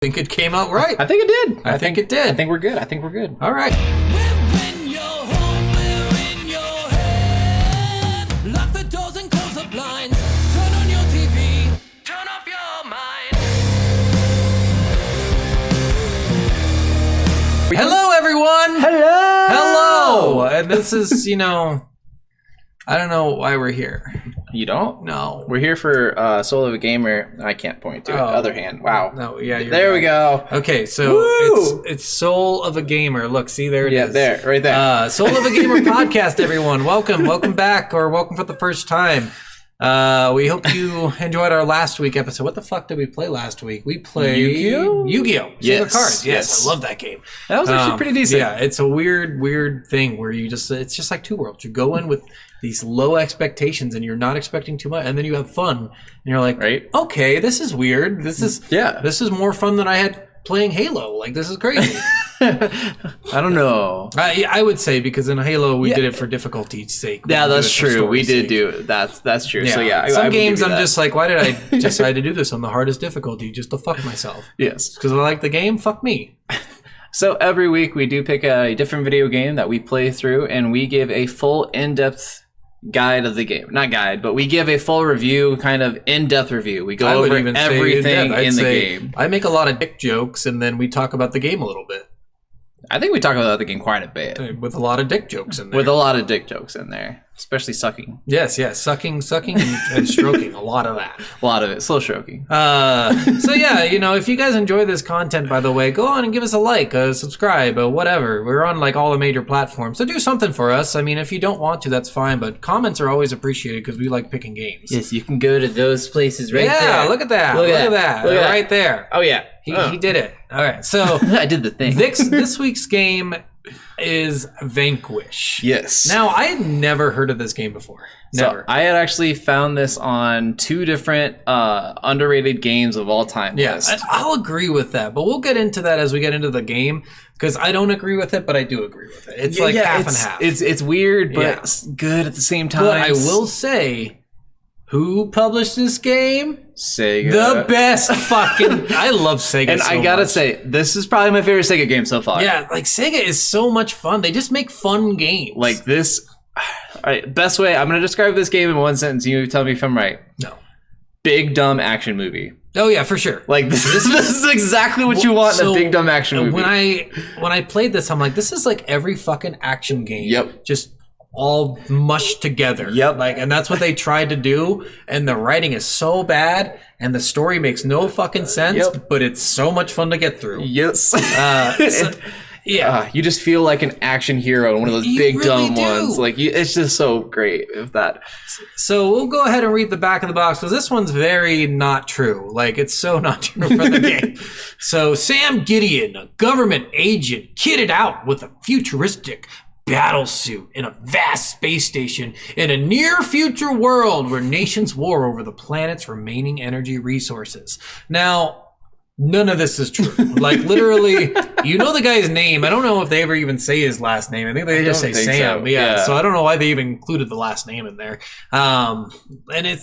think it came out right. I think it did. I think it did. I think we're good. I think we're good. All right. When you're home, we're in your head. Lock the doors and close the blinds. Turn on your TV. Turn off your mind. Hello, everyone. Hello. Hello. And this is, I don't know why we're here. You don't? No. We're here for Soul of a Gamer. I can't point to it. Other hand. Wow. No, yeah. You're there right. we go. Okay, so Woo! it's Soul of a Gamer. Look, see, there it is. Yeah, there, right there. Soul of a Gamer podcast, everyone. Welcome back, or welcome for the first time. We hope you enjoyed our last week episode. What the fuck did we play last week? We played Yu-Gi-Oh! Yes. Cards. Yes, I love that game. That was actually pretty decent. Yeah, it's a weird thing where it's just like Two Worlds. You go in with these low expectations and you're not expecting too much, and then you have fun and you're like, right? Okay, this is weird. This is more fun than I had playing Halo. Like, this is crazy. I don't know. I would say, because in Halo we did it for difficulty's sake. Yeah, that's true. We did do that's true. Yeah. So yeah, some I games I'm just like, why did I decide to do this on the hardest difficulty just to fuck myself? Yes, because I like the game. Fuck me. So every week we do pick a different video game that we play through, and we give a full in-depth guide of the game. Not guide, but we give a full review, kind of in-depth review. We go over everything in the game. I make a lot of dick jokes, and then we talk about the game a little bit. I think we talk about the game quite a bit. With a lot of dick jokes in there. With a lot of dick jokes in there. Especially sucking. Yes. Sucking and stroking. A lot of that. A lot of it. Slow stroking. So yeah, if you guys enjoy this content, by the way, go on and give us a like, subscribe, whatever. We're on like all the major platforms. So do something for us. I mean, if you don't want to, that's fine. But comments are always appreciated because we like picking games. Yes, you can go to those places right there. Yeah, look at that. Look at that. Right there. Oh, yeah. He did it. All right. So I did the thing. This week's game is Vanquish. Yes. Now, I had never heard of this game before. Never. So I had actually found this on two different underrated games of all time. Yes, I'll agree with that, but we'll get into that as we get into the game, because I don't agree with it, but I do agree with it. It's half and half. It's weird, but it's good at the same time. But I will say, who published this game? Sega. The best fucking... I love Sega and I gotta say, this is probably my favorite Sega game so far. Yeah, like Sega is so much fun. They just make fun games. Like this... All right, best way, I'm going to describe this game in one sentence. You tell me if I'm right. No. Big, dumb action movie. Oh, yeah, for sure. Like, this is exactly what you want in a big, dumb action movie. When I played this, I'm like, this is like every fucking action game. Yep. Just all mushed together. Yep. And that's what they tried to do, and the writing is so bad, and the story makes no fucking sense, but it's so much fun to get through. Yes. Yeah, you just feel like an action hero, one of those big really dumb ones. Like it's just so great if that. So we'll go ahead and read the back of the box, because this one's very not true. Like, it's so not true for the game. So Sam Gideon, a government agent, kitted out with a futuristic battle suit in a vast space station in a near future world where nations war over the planet's remaining energy resources. Now, none of this is true. Like, literally, the guy's name. I don't know if they ever even say his last name. I think they just say Sam. So. Yeah. So I don't know why they even included the last name in there. And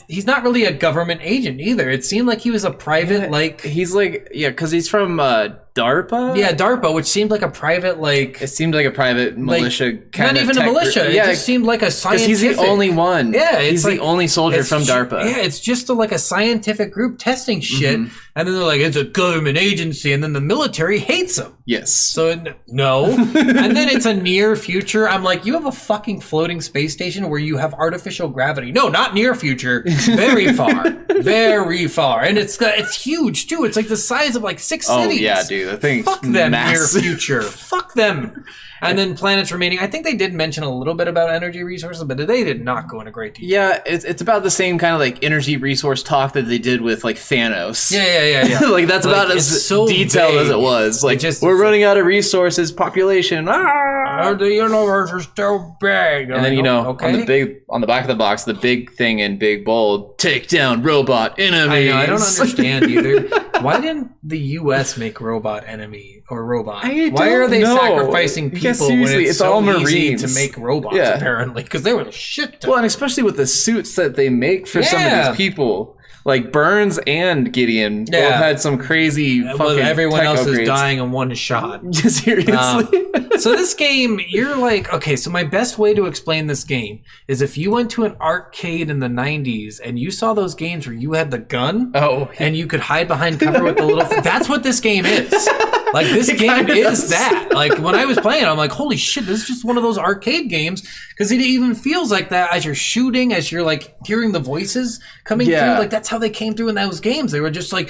he's not really a government agent either. It seemed like he was a private, He's like, because he's from DARPA? Yeah, DARPA, which seemed like a private, It seemed like a private militia kind of not even a militia. It just seemed like a scientific... Because he's the only one. Yeah. He's the only soldier from DARPA. Yeah, it's just like a scientific group testing shit, and then they're like, it's a government agency, and then the military hates him. Yes. So, no. And then it's a near future. I'm like, you have a fucking floating space station where you have artificial gravity. No, not near future. Very far. Very far. And it's huge, too. It's like the size of like 6 cities. Oh, yeah, dude. The thing's Fuck them, massive. near future. Fuck them. And then planets remaining. I think they did mention a little bit about energy resources, but they did not go into great detail. Yeah, it's about the same kind of like energy resource talk that they did with like Thanos. Yeah. Like that's about as so detailed vague. as it was. Like, we're running out of resources, population. The universe is so big. And then on the back of the box, the big thing in big bold: take down robot enemies. I don't understand either. Why didn't the U.S. make robot enemy or robot? Why are they sacrificing people when it's so all easy Marines to make robots, apparently? Because they were shit. Well, and especially with the suits that they make for some of these people. Like Burns and Gideon both Yeah. had some crazy Well, fucking everyone tech else upgrades. is dying in one shot. Seriously. So this game, you're like, okay, so my best way to explain this game is if you went to an arcade in the 90s and you saw those games where you had the gun Oh. and you could hide behind cover with the little... That's what this game is. Like, this It game kinda is does. that. Like, when I was playing, I'm like, holy shit, this is just one of those arcade games. Because it even feels like that as you're shooting, as you're, like, hearing the voices coming Yeah. through. Like, that's how they came through in those games. They were just like,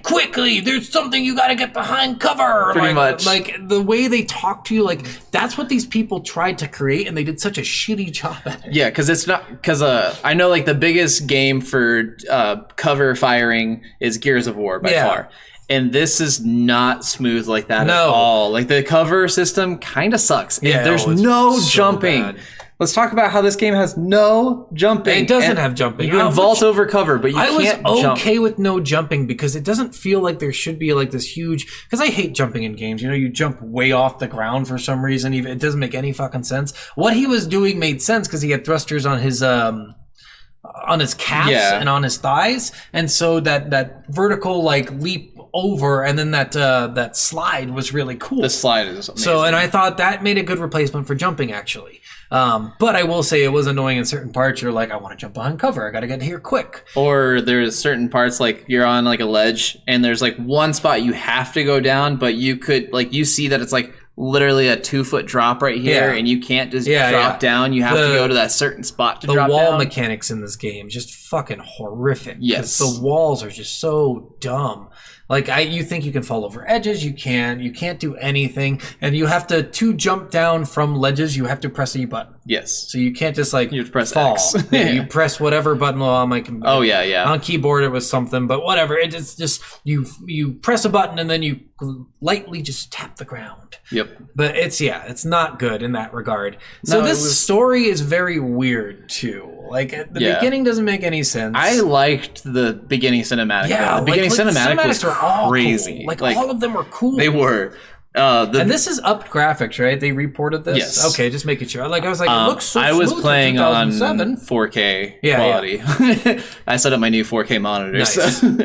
quickly, there's something you gotta get behind cover. Pretty much. Like, the way they talk to you, like, that's what these people tried to create, and they did such a shitty job at it. Yeah, because it's not because I know like the biggest game for cover firing is Gears of War by Yeah. far, and this is not smooth like that at No. all. Like the cover system kind of sucks. And Yeah, there's it's no so jumping. bad. Let's talk about how this game has no jumping. It doesn't And have jumping. You can vault over cover, but you I was can't jump. okay with no jumping because it doesn't feel like there should be like this huge. Because I hate jumping in games. You know, you jump way off the ground for some reason. Even it doesn't make any fucking sense. What he was doing made sense because he had thrusters on his calves Yeah. and on his thighs, and so that vertical like leap over and then that slide was really cool. The slide is amazing. So, and I thought that made a good replacement for jumping, actually. But I will say it was annoying in certain parts. You're like, I want to jump behind cover. I got to get here quick. Or there's certain parts like you're on like a ledge and there's like one spot you have to go down, but you could like you see that it's like literally a 2-foot drop right here, Yeah. and you can't just Yeah, drop yeah. down. You have to The- go to that certain spot to The drop wall down. mechanics in this game just fucking horrific. 'Cause Yes. the walls are just so dumb. Like you think you can fall over edges, you can't do anything, and you have to jump down from ledges. You have to press a button, Yes. so you can't just like You have to press fall. X. Yeah, you press whatever button on my computer. Oh yeah, yeah. On keyboard it was something, but whatever. It's just you press a button and then you lightly just tap the ground. Yep. But it's not good in that regard. So No, it this was- story is very weird too. Like at the Yeah. beginning doesn't make any sense. I liked the beginning cinematic. yeah, though. The beginning cinematic was are all crazy. cool. Like all of them were cool. They were. And this is upped graphics, right? They reported this. Yes. Okay, just making sure. Like I was like, it looks so I was smooth for playing on 2007. 4K Yeah, quality. I set up my new 4K monitor. Nice. So.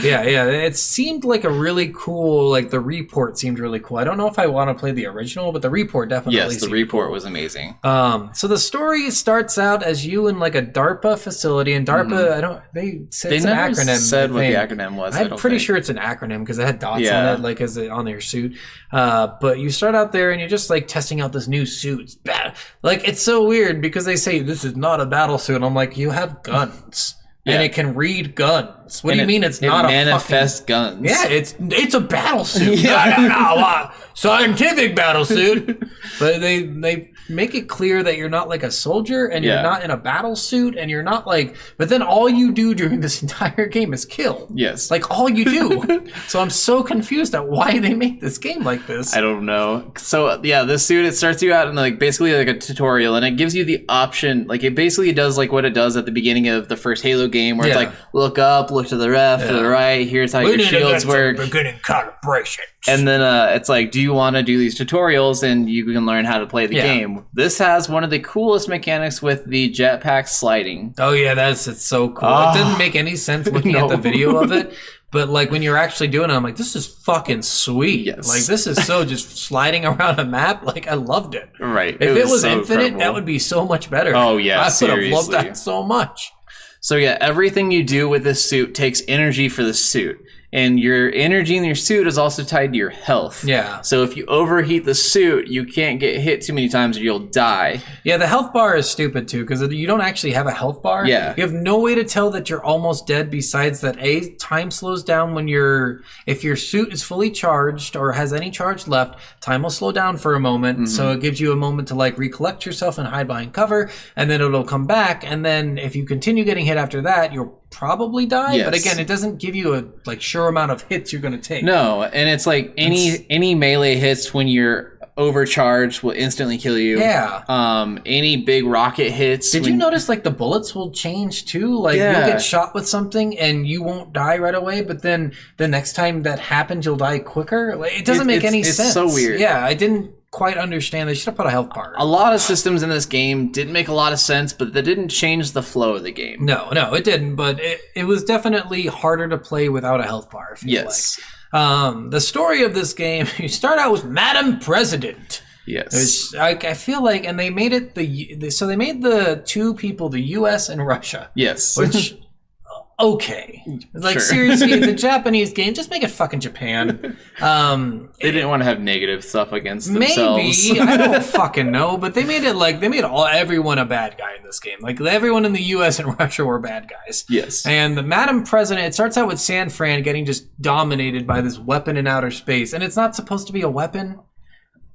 Yeah. It seemed like a really cool. Like the report seemed really cool. I don't know if I want to play the original, but the report definitely. Yes, the seemed report cool. was amazing. So the story starts out as you in like a DARPA facility, and DARPA, they said They it's an never acronym. said I what the think. acronym was. I'm pretty think. sure it's an acronym because it had dots Yeah. on it, like as on their suit. But you start out there and you're just like testing out this new suit. It's bad. Like it's so weird because they say this is not a battle suit. I'm like, you have guns. And Yeah. it can read guns. What do And you mean it's not a manifest guns? Yeah, it's a battle suit. Yeah. Scientific battle suit. But they make it clear that you're not like a soldier and Yeah. you're not in a battle suit and you're not like. But then all you do during this entire game is kill. Yes. Like all you do. So I'm so confused at why they make this game like this. I don't know. So yeah, this suit, it starts you out in like basically like a tutorial, and it gives you the option. Like it basically does like what it does at the beginning of the first Halo game, where Yeah. it's like look up, look to the left, to the right. Here's how We your need to shields get some work. beginning calibration. And then it's like, do you want to do these tutorials and you can learn how to play the Yeah. game? This has one of the coolest mechanics with the jetpack sliding. Oh yeah, it's so cool. Ah. It didn't make any sense looking at No. the video of it, but like when you're actually doing it, I'm like, this is fucking sweet. Yes. Like this is so just sliding around a map. Like I loved it. Right. If it was so infinite, incredible. that would be so much better. Oh, yeah, I would have loved seriously. that so much. So yeah, everything you do with this suit takes energy for the suit. And your energy in your suit is also tied to your health. Yeah. So if you overheat the suit, you can't get hit too many times or you'll die. Yeah, the health bar is stupid too because you don't actually have a health bar. Yeah. You have no way to tell that you're almost dead besides that time slows down when if your suit is fully charged or has any charge left, time will slow down for a moment. So it gives you a moment to like recollect yourself and hide behind cover, and then it'll come back, and then if you continue getting hit after that, you'll probably die. Yes. But again, it doesn't give you a like sure amount of hits you're going to take. No, and it's like any melee hits when you're overcharged will instantly kill you. Yeah. Any big rocket hits. Did you notice like the bullets will change too? Like you'll get shot with something and you won't die right away, but then the next time that happens you'll die quicker. Like, it doesn't make any sense. It's so weird. Yeah, I didn't quite understand. They should have put a health bar. A lot of systems in this game didn't make a lot of sense, but they didn't change the flow of the game. No, it didn't, but it was definitely harder to play without a health bar, I feel like. The story of this game, you start out with Madam President. Yes. I feel like, and they made it so they made the two people, the U.S. and Russia. Yes. Which, okay. Like, seriously, it's a Japanese game. Just make it fucking Japan. They didn't want to have negative stuff against themselves. Maybe. I don't fucking know. But they made everyone a bad guy in this game. Like, everyone in the U.S. and Russia were bad guys. Yes. And the Madam President, it starts out with San Fran getting just dominated by this weapon in outer space. And it's not supposed to be a weapon.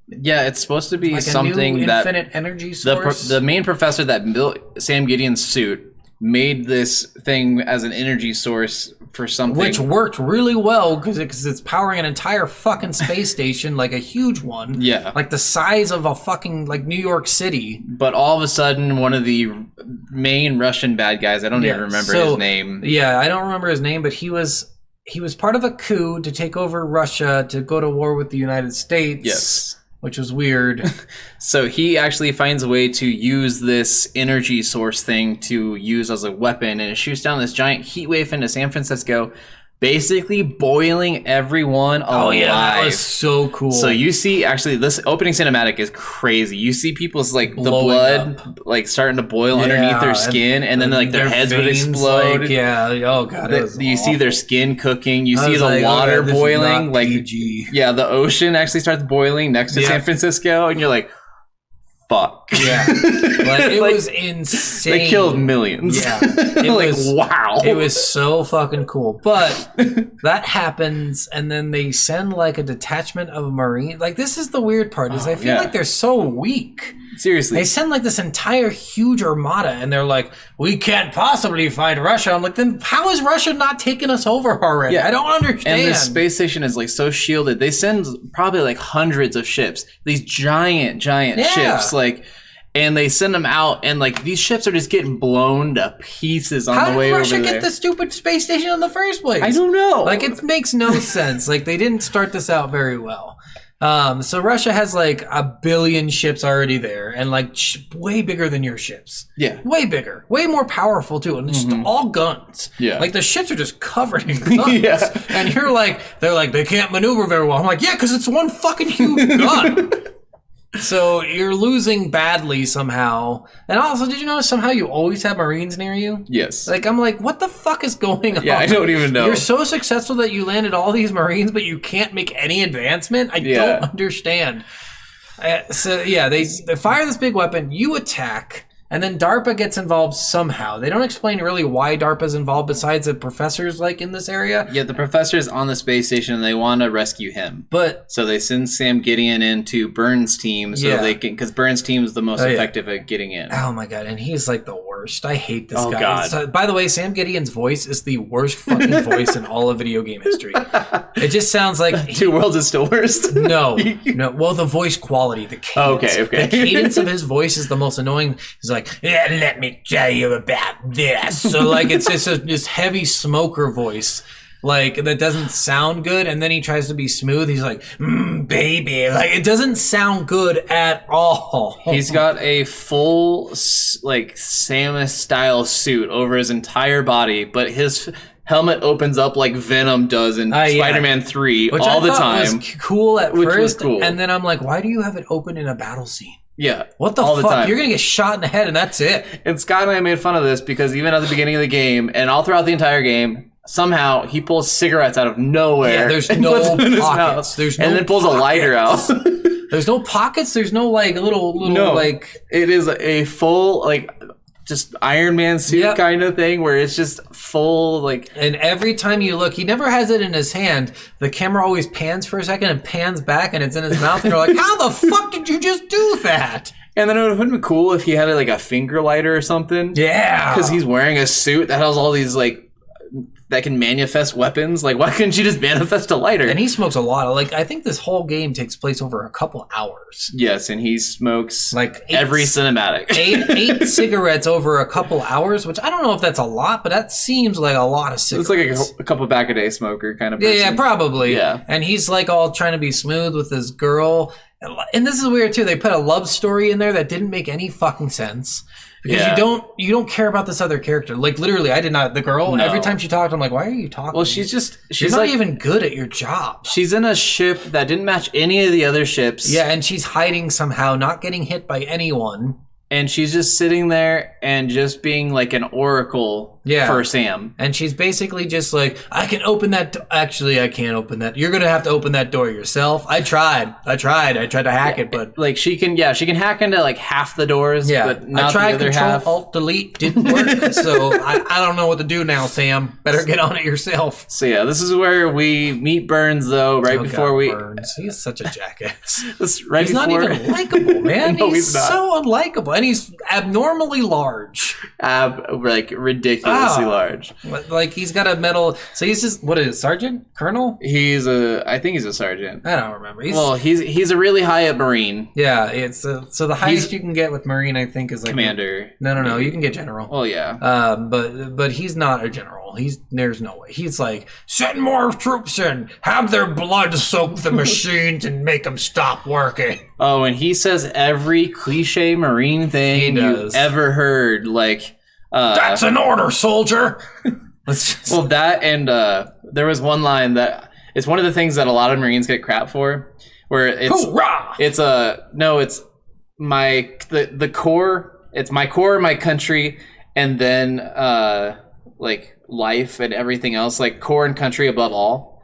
Yeah, it's supposed to be like something a new that infinite energy source. The main professor that built Sam Gideon's suit made this thing as an energy source for something, which worked really well because it's powering an entire fucking space station, like a huge one. Yeah, like the size of a fucking like New York City. But all of a sudden, one of the main Russian bad guys, I don't even remember his name. Yeah, I don't remember his name, but he was part of a coup to take over Russia to go to war with the United States. Yes. Which was weird. So he actually finds a way to use this energy source thing to use as a weapon, and it shoots down this giant heat wave into San Francisco, basically boiling everyone alive. Oh yeah, that was so cool. So you see, actually, this opening cinematic is crazy. You see people's like the blood like starting to boil underneath their skin, and then like their heads would explode. Like, yeah. Oh god. You see their skin cooking. You see the water boiling. Like yeah, the ocean actually starts boiling next to San Francisco, and you're like, fuck. Yeah. Like, it was insane. They killed millions. Yeah. It like, was, wow. It was so fucking cool. But that happens, and then they send like a detachment of Marines. Like, this is the weird part, is I feel like they're so weak. Seriously. They send like this entire huge armada, and they're like, we can't possibly find Russia. I'm like, then how is Russia not taking us over already? I don't understand. And the space station is like so shielded. They send probably like hundreds of ships. These giant ships, like, and they send them out, and like these ships are just getting blown to pieces on the way over there. How did Russia get the stupid space station in the first place? I don't know. Like, it makes no sense. Like, they didn't start this out very well. So Russia has like 1 billion ships already there, and like way bigger than your ships. Yeah. Way bigger. Way more powerful too. And just all guns. Yeah. Like, the ships are just covered in guns. And you're like, they're like, they can't maneuver very well. I'm like, yeah, because it's one fucking huge gun. So you're losing badly somehow. And also, did you notice somehow you always have Marines near you? Yes. Like, I'm like, what the fuck is going on? Yeah, I don't even know. You're so successful that you landed all these Marines, but you can't make any advancement? I don't understand. So, yeah, they fire this big weapon, you attack, and then DARPA gets involved somehow. They don't explain really why DARPA's involved besides the professors, like, in this area. Yeah, the professor's on the space station, and they want to rescue him. But so they send Sam Gideon into Burns' team so they can, because Burns' team is the most effective at getting in. Oh my god, and he's like the worst. I hate this guy. God. So, by the way, Sam Gideon's voice is the worst fucking voice in all of video game history. It just sounds like Two Worlds is still worst. No. Well, the voice quality, the cadence. Okay. The cadence of his voice is the most annoying. He's like, yeah, let me tell you about this. So, like, it's just this heavy smoker voice, like, that doesn't sound good. And then he tries to be smooth. He's like, baby. Like, it doesn't sound good at all. He's got a full, like, Samus-style suit over his entire body, but his helmet opens up like Venom does in Spider-Man 3 Which all I the thought time. Was cool at which first, was cool. And then I'm like, why do you have it open in a battle scene? Yeah. What the all fuck? The time. You're going to get shot in the head and that's it. And Scott and I made fun of this because even at the beginning of the game and all throughout the entire game, somehow he pulls cigarettes out of nowhere. Yeah, there's no pockets. And then pulls a lighter out. There's no pockets. There's no like little like. It is a full like just Iron Man suit kind of thing where it's just full like. And every time you look, he never has it in his hand. The camera always pans for a second and pans back, and it's in his mouth. And you're like, how the fuck did you just do that? And then it would have been cool if he had like a finger lighter or something. Yeah, because he's wearing a suit that has all these like. that can manifest weapons. Like, why couldn't you just manifest a lighter? And he smokes a lot. Like, I think this whole game takes place over a couple hours. Yes, and he smokes like every cinematic. eight cigarettes over a couple hours, which I don't know if that's a lot, but that seems like a lot of cigarettes. It's like a couple back a day smoker kind of person. Yeah, probably. Yeah. And he's like all trying to be smooth with his girl. And this is weird too. They put a love story in there that didn't make any fucking sense. Because you don't care about this other character. Like, literally, I did not. The girl, every time she talked, I'm like, why are you talking? Well, she's not like, even good at your job. She's in a ship that didn't match any of the other ships. Yeah, and she's hiding somehow, not getting hit by anyone. And she's just sitting there and just being like an oracle for Sam. And she's basically just like, I can open that. Actually, I can't open that. You're going to have to open that door yourself. I tried to hack it, but like she can hack into like half the doors, but not I tried the other Control half. Alt Delete, didn't work. So I don't know what to do now, Sam. Better get on it yourself. So yeah, this is where we meet Burns though, before we Burns. He's such a jackass. He's not even likable, man. No, he's not. so unlikable. And he's abnormally large. Like ridiculously large. Like he's got a medal. So he's just, what is it, sergeant? Colonel? I think he's a sergeant. I don't remember. He's a really high up Marine. Yeah, it's so the highest you can get with Marine, I think, is like Commander. No, you can get General. Oh yeah. But he's not a general. There's no way. He's like, send more troops in, have their blood soak the machines and make them stop working. Oh, and he says every cliche Marine thing you've ever heard. Like, that's an order, soldier. Well, that and there was one line that it's one of the things that a lot of Marines get crap for, where it's hoorah! It's the core. It's my core, my country, and then like life and everything else, like core and country above all.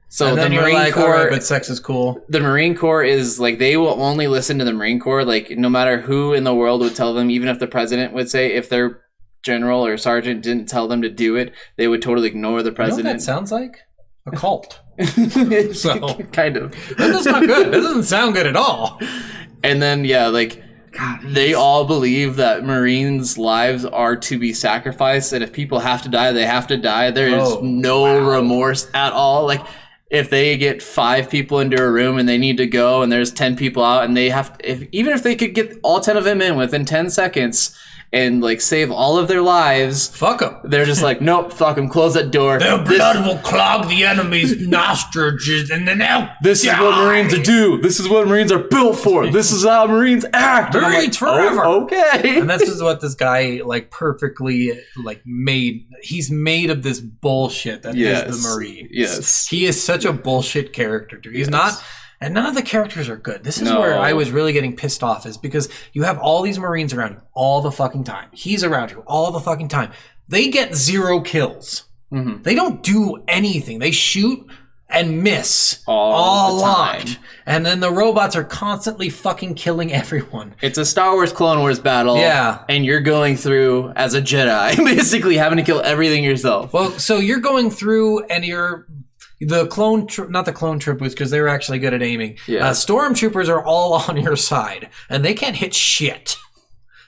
So and then the you're Marine like, Corps, all right, but sex is cool. The Marine Corps is like, they will only listen to the Marine Corps. Like, no matter who in the world would tell them, even if the president would say, if their general or sergeant didn't tell them to do it, they would totally ignore the president. You know what that sounds like? A cult. So kind of. That's not good. That doesn't sound good at all. And then they all believe that Marines' lives are to be sacrificed, and if people have to die, they have to die. There is no remorse at all. Like, if they get 5 people into a room and they need to go, and there's 10 people out, and they have to, even if they could get all 10 of them in within 10 seconds and like save all of their lives, fuck them. They're just like, nope, fuck them. Close that door. Their blood will clog the enemy's nostrils, and then they'll This is what Marines do. This is what Marines are built for. This is how Marines act. Marines forever. Oh, okay. And this is what this guy like perfectly like made. He's made of this bullshit that is the Marine. Yes. He is such a bullshit character, dude. He's not. And none of the characters are good. This is where I was really getting pissed off, is because you have all these Marines around you all the fucking time. He's around you all the fucking time. They get 0 kills. Mm-hmm. They don't do anything. They shoot and miss all the time. And then the robots are constantly fucking killing everyone. It's a Star Wars Clone Wars battle. Yeah. And you're going through as a Jedi, basically having to kill everything yourself. Well, so you're going through and you're... not the clone troopers, because they were actually good at aiming. Yeah. Stormtroopers are all on your side, and they can't hit shit.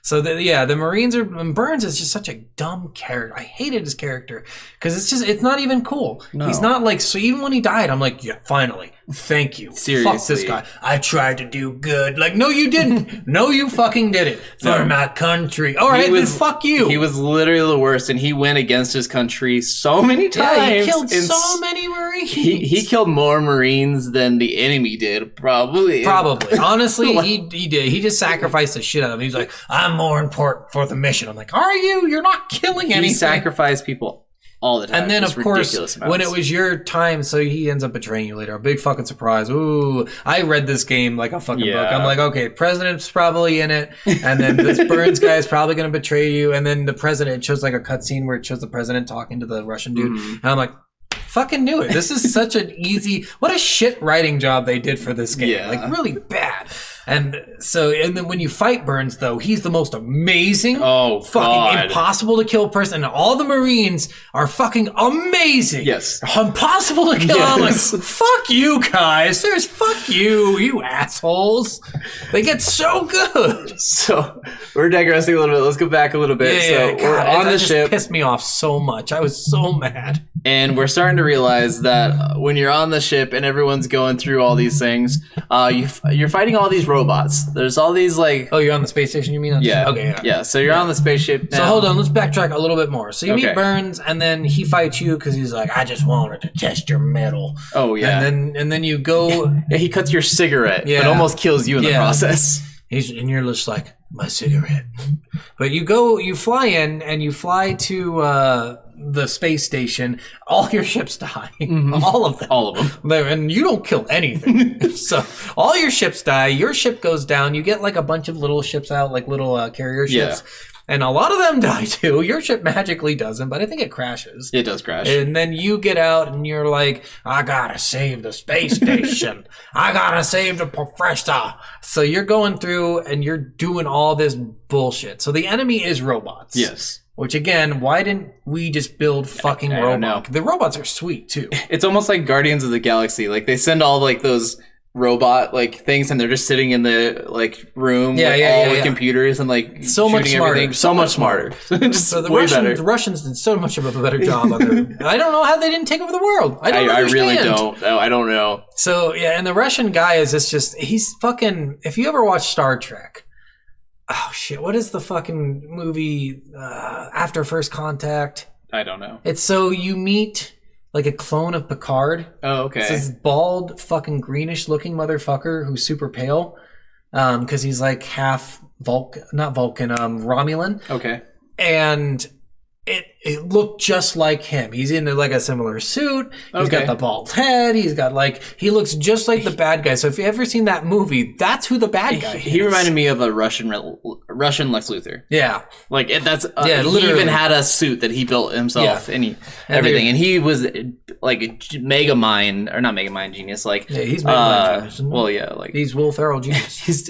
So the Marines are. And Burns is just such a dumb character. I hated his character because it's not even cool. No. He's not like, so even when he died, I'm like, yeah, finally. Thank you. Seriously. Fuck this guy. I tried to do good. Like, no, you didn't. No, you fucking did it. For my country. All right, then fuck you. He was literally the worst, and he went against his country so many times. Yeah, he killed so many Marines. He killed more Marines than the enemy did, probably. Honestly, he did. He just sacrificed the shit out of him. He's like, I'm more important for the mission. I'm like, are you? You're not killing anything. He sacrificed people all the time. And then, of course, when it was your time, so he ends up betraying you later. A big fucking surprise. Ooh, I read this game like a fucking book. I'm like, okay, president's probably in it, and then this Burns guy is probably going to betray you, and then the president, it shows like a cutscene where it shows the president talking to the Russian dude, and I'm like, fucking knew it. This is such an easy, what a shit writing job they did for this game. Like, really bad. And then when you fight Burns, though, he's the most amazing, fucking God. impossible to kill person. And all the Marines are fucking amazing. Yes. Impossible to kill. I'm like, fuck you guys. Fuck you, you assholes. They get so good. So we're digressing a little bit. Let's go back a little bit. Yeah, So we're on the ship. It pissed me off so much. I was so mad. And we're starting to realize that when you're on the ship and everyone's going through all these things, you're fighting all these robots. There's all these like... Oh, you're on the space station, you mean? Yeah. Okay. Yeah, so you're on the spaceship now. So hold on, let's backtrack a little bit more. So you meet Burns, and then he fights you because he's like, I just wanted to test your metal. Oh, yeah. And then you go... Yeah, he cuts your cigarette, but almost kills you in the process. And you're just like, my cigarette. But you fly in, and you fly to the space station. All your ships die. All of them. All of them. And you don't kill anything. So all your ships die. Your ship goes down. You get like a bunch of little ships out, like little carrier ships. Yeah. And a lot of them die too. Your ship magically doesn't, but I think it crashes. It does crash. And then you get out and you're like, I gotta save the space station. I gotta save the professor. So you're going through and you're doing all this bullshit. So the enemy is robots. Yes. Which again, why didn't we just build fucking robots? The robots are sweet too. It's almost like Guardians of the Galaxy. Like they send all like those robot like things and they're just sitting in the like room with computers and like so much smarter. Everything. So much smarter. Just so the way Russians did so much of a better job on their I don't know how they didn't take over the world. I really don't. No, I don't know. So yeah, and the Russian guy is just he's fucking if you ever watch Star Trek. Oh shit, what is the fucking movie After First Contact? I don't know. It's so you meet like a clone of Picard. Oh, okay. It's this bald, fucking greenish looking motherfucker who's super pale. Because he's like half Romulan. Okay. And it looked just like him. He's in like a similar suit. He's got the bald head. He's got like, he looks just like the bad guy. So if you've ever seen that movie, that's who the bad guy is. He reminded me of a Russian Lex Luthor. Yeah. Like that's, he even had a suit that he built himself and everything. And he was like a mega mind, or not mega mind genius. Like, he's mega mind genius. Well, yeah, like he's Will Ferrell genius. he's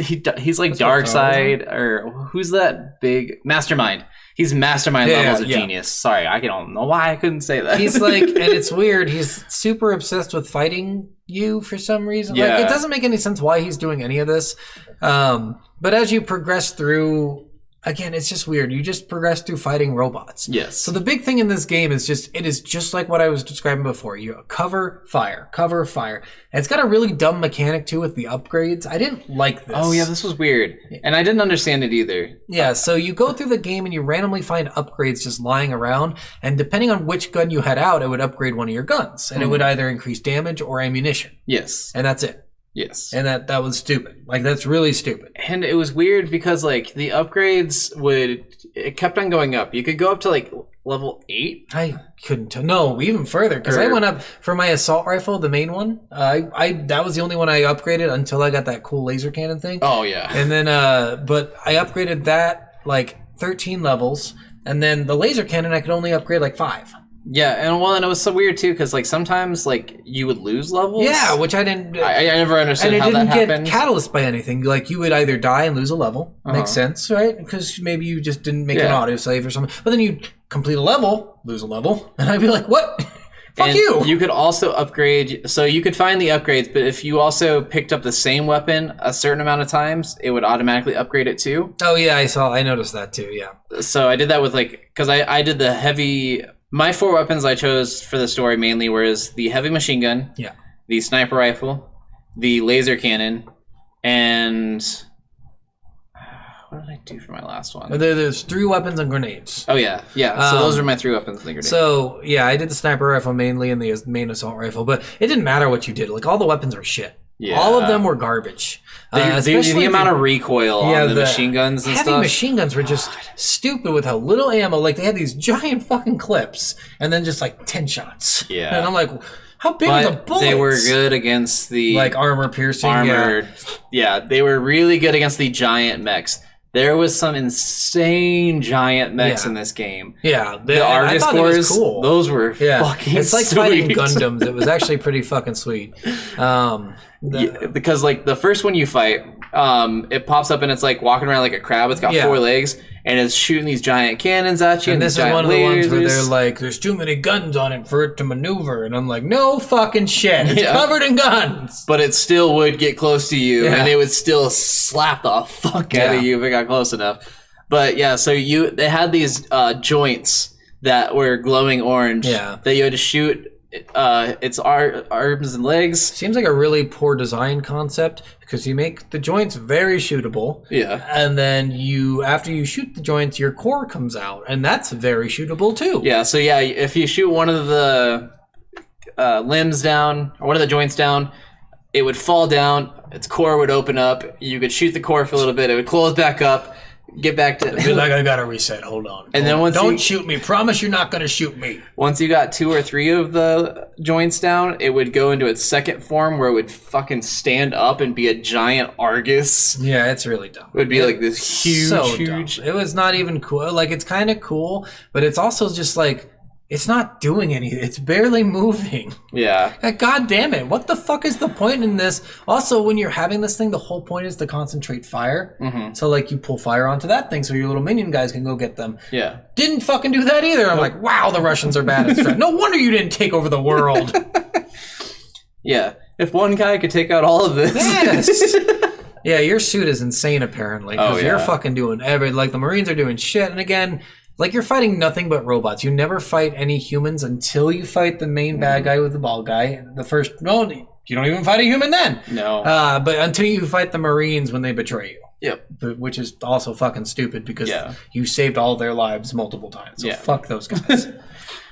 like Darkseid or who's that big Mastermind. He's mastermind levels of genius. Sorry, I don't know why I couldn't say that. He's like, and it's weird. He's super obsessed with fighting you for some reason. Yeah. Like, it doesn't make any sense why he's doing any of this. But as you progress through, again, it's just weird. You just progress through fighting robots. Yes. So the big thing in this game is it is just like what I was describing before. You cover, fire, cover, fire. And it's got a really dumb mechanic too with the upgrades. I didn't like this. Oh yeah, this was weird. And I didn't understand it either. Yeah, so you go through the game and you randomly find upgrades just lying around. And depending on which gun you had out, it would upgrade one of your guns. And it would either increase damage or ammunition. Yes. And that's it. Yes. And that was stupid. Like, that's really stupid. And it was weird because, like, the upgrades it kept on going up. You could go up to, like, level 8. I couldn't tell. No, even further. Because I went up for my assault rifle, the main one. That was the only one I upgraded until I got that cool laser cannon thing. Oh, yeah. And then, but I upgraded that, like, 13 levels. And then the laser cannon, I could only upgrade, like, 5. Yeah, and it was so weird too because like sometimes like you would lose levels. Yeah, which I didn't. I never understood how that happened. And it didn't get catalyst by anything. Like you would either die and lose a level. Makes sense, right? Because maybe you just didn't make an autosave or something. But then you complete a level, lose a level, and I'd be like, "What? Fuck you!" You could also upgrade. So you could find the upgrades, but if you also picked up the same weapon a certain amount of times, it would automatically upgrade it too. Oh yeah, I noticed that too. Yeah. So I did that with like because I did the heavy. My 4 weapons I chose for the story mainly was the heavy machine gun, the sniper rifle, the laser cannon, and what did I do for my last one? There's 3 weapons and grenades. Oh yeah. So those are my 3 weapons and the grenades. So yeah, I did the sniper rifle mainly and the main assault rifle, but it didn't matter what you did. Like all the weapons were shit. Yeah. All of them were garbage. The amount of recoil on the machine guns and heavy stuff. Machine guns were just stupid with how little ammo. Like they had these giant fucking clips and then just like 10 shots. Yeah. And I'm like, how big are the bullets? They were good against the like armor piercing. Armored. Yeah, they were really good against the giant mechs. there was some insane giant mechs Yeah. in this game. Yeah, The I Argus thought it was cores, cool. those were fucking It's like sweet. fighting Gundams. It was actually pretty fucking sweet. Yeah, because like the first one you fight, it pops up and it's like walking around like a crab. It's got Yeah. 4 legs and it's shooting these giant cannons at you. And this these is giant one of the ones where lasers. they're like, "There's too many guns on it for it to maneuver," and I'm like, "No fucking shit! It's Yeah. covered in guns." But it still would get close to you, Yeah. and it would still slap the fuck out Yeah. of you if it got close enough. But yeah, so they had these joints that were glowing orange. Yeah. That you had to shoot. Its arms and legs. Seems like a really poor design concept because you make the joints very shootable. Yeah. And then after you shoot the joints, your core comes out, and that's very shootable too. Yeah. So yeah, if you shoot one of the limbs down or one of the joints down, it would fall down. Its core would open up. You could shoot the core for a little bit. It would close back up. Get back to. Be like, I gotta reset. Hold on. And then once don't you- shoot me. Promise you're not gonna shoot me. Once you got 2 or 3 of the joints down, it would go into its second form where it would fucking stand up and be a giant Argus. Yeah, it's really dumb. It would be like this huge, huge. Dumb. It was not even cool. Like, it's kind of cool, but it's also just like, it's not doing anything. It's barely moving. Yeah. Like, God damn it. What the fuck is the point in this? Also, when you're having this thing, the whole point is to concentrate fire. Mm-hmm. So, like, you pull fire onto that thing so your little minion guys can go get them. Yeah. Didn't fucking do that either. I'm like, wow, the Russians are bad at strike. No wonder you didn't take over the world. Yeah. If one guy could take out all of this. Yes. Yeah, your suit is insane, apparently. Because Oh, yeah. you're fucking doing like, the Marines are doing shit. And again, like, you're fighting nothing but robots. You never fight any humans until you fight the main bad guy with the bald guy. No, you don't even fight a human then. No. But until you fight the Marines when they betray you. Yep. Which is also fucking stupid because Yeah. you saved all their lives multiple times. So Yeah. fuck those guys.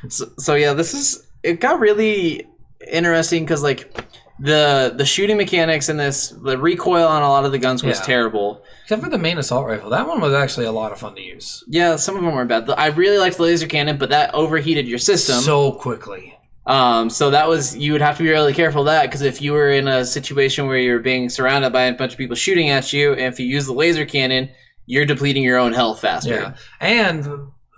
So yeah, it got really interesting because like the shooting mechanics in this, the recoil on a lot of the guns was Yeah. terrible. Except for the main assault rifle. That one was actually a lot of fun to use. Yeah, some of them were bad. I really liked the laser cannon, but that overheated your system. So quickly. So that was, you would have to be really careful of that because if you were in a situation where you're being surrounded by a bunch of people shooting at you, and if you use the laser cannon, you're depleting your own health faster. Yeah. And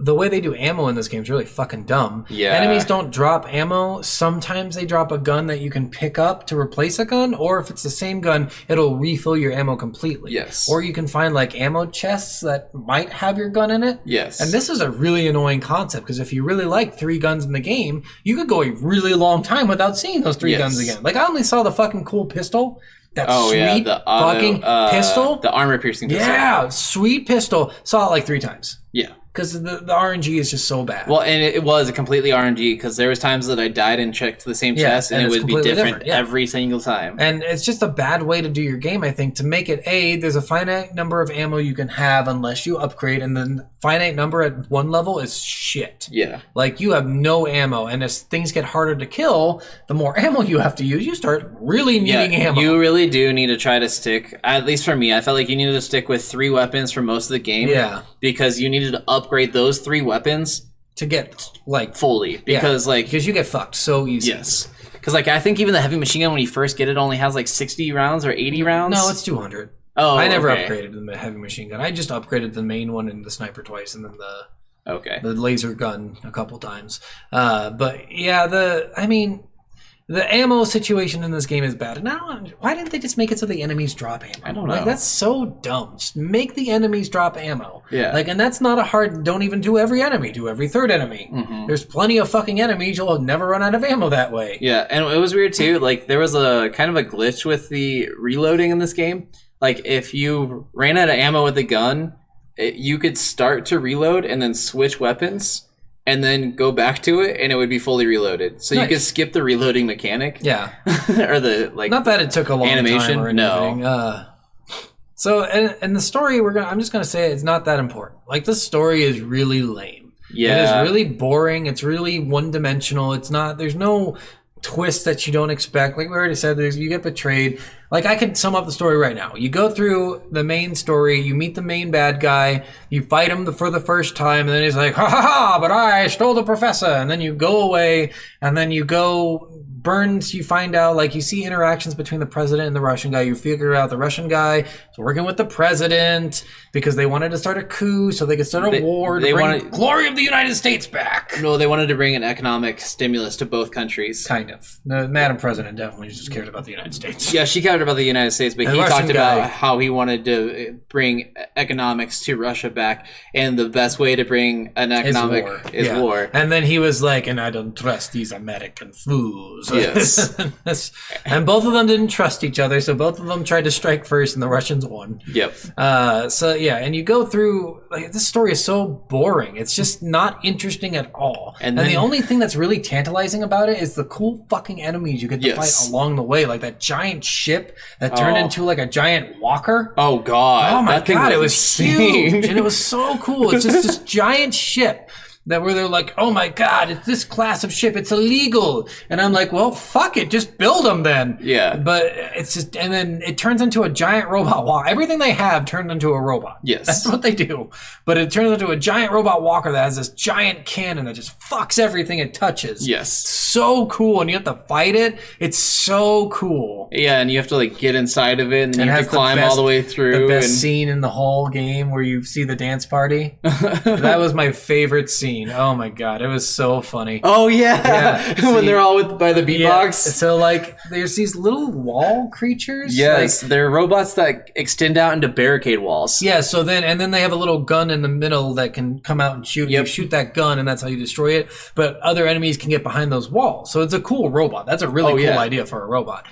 the way they do ammo in this game is really fucking dumb. Yeah. Enemies don't drop ammo. Sometimes they drop a gun that you can pick up to replace a gun, or if it's the same gun, it'll refill your ammo completely. Yes. Or you can find like ammo chests that might have your gun in it. Yes. And this is a really annoying concept because if you really like 3 guns in the game, you could go a really long time without seeing those 3 Yes. guns again. Like, I only saw the fucking cool pistol. That sweet the fucking pistol. the armor piercing pistol. Yeah, sweet pistol. Saw it like 3 times. Yeah. Because the RNG is just so bad. Well, and it was a completely RNG because there was times that I died and checked the same Yeah, chest and and it it's would be completely different different, yeah. every single time. And it's just a bad way to do your game, I think, to make it, there's a finite number of ammo you can have unless you upgrade, and the finite number at one level is shit. Yeah. Like, you have no ammo, and as things get harder to kill, the more ammo you have to use, you start really needing ammo. You really do need to try to stick, at least for me, I felt like you needed to stick with 3 weapons for most of the game. Yeah. Because you needed to upgrade those 3 weapons to get, like, fully. Because, because you get fucked so easy. yes. Because, like, I think even the heavy machine gun, when you first get it, only has, like, 60 rounds or 80 rounds. No, it's 200. Oh, I never okay. upgraded the heavy machine gun. I just upgraded the main one and the sniper twice, and then Okay. the laser gun a couple times. But yeah, the ammo situation in this game is bad. And why didn't they just make it so the enemies drop ammo? I don't know. Like, that's so dumb. Just make the enemies drop ammo. Yeah. Like, and that's not a hard. Don't even do every enemy. Do every 3rd enemy. Mhm. There's plenty of fucking enemies. You'll never run out of ammo that way. Yeah, and it was weird too. Like there was a kind of a glitch with the reloading in this game. Like if you ran out of ammo with the gun, you could start to reload and then switch weapons and then go back to it and it would be fully reloaded. So you Nice. could skip the reloading mechanic. Yeah. or the like Not that it took a long animation, time or no. anything. So, and the story, I'm just going to say it's not that important. Like, the story is really lame. Yeah. It is really boring. It's really one-dimensional. There's no twist that you don't expect. Like we already said, you get betrayed. Like, I could sum up the story right now. You go through the main story, you meet the main bad guy, you fight him for the first time, and then he's like, ha ha ha, but I stole the professor. And then you go away, and then you go... Burns, you find out, like, you see interactions between the president and the Russian guy. You figure out the Russian guy is working with the president because they wanted to start a coup so they could start a war to bring glory of the United States back. No, they wanted to bring an economic stimulus to both countries. Kind of. The Madam President definitely just cared about the United States. Yeah, she cared about the United States, but he talked about how he wanted to bring economics to Russia back, and the best way to bring an economic is war. And then he was like, and I don't trust these American fools. Yes. And both of them didn't trust each other, so both of them tried to strike first, and the Russians won. Yep. So yeah, and you go through, like, this story is so boring. It's just not interesting at all. And the only thing that's really tantalizing about it is the cool fucking enemies you get to fight along the way, like that giant ship that turned into like a giant walker. Oh god. Oh my god, it was huge, and it was so cool. It's just this giant ship that where they're like, oh my god, it's this class of ship, it's illegal. And I'm like, well, fuck it, just build them then. Yeah. But it's just, and then it turns into a giant robot walker. Everything they have turned into a robot. Yes. That's what they do. But it turns into a giant robot walker that has this giant cannon that just fucks everything it touches. Yes. So cool, and you have to fight it. It's so cool. Yeah, and you have to like get inside of it, and then you have to climb all the way through. The best scene in the whole game where you see the dance party. That was my favorite scene. Oh my god, it was so funny. Oh yeah, when they're all by the beatbox. Yeah. So like, there's these little wall creatures. Yes, they're robots that extend out into barricade walls. Yeah. So then they have a little gun in the middle that can come out and shoot. You shoot that gun, and that's how you destroy it. But other enemies can get behind those walls. So it's a cool robot. That's a really cool idea for a robot.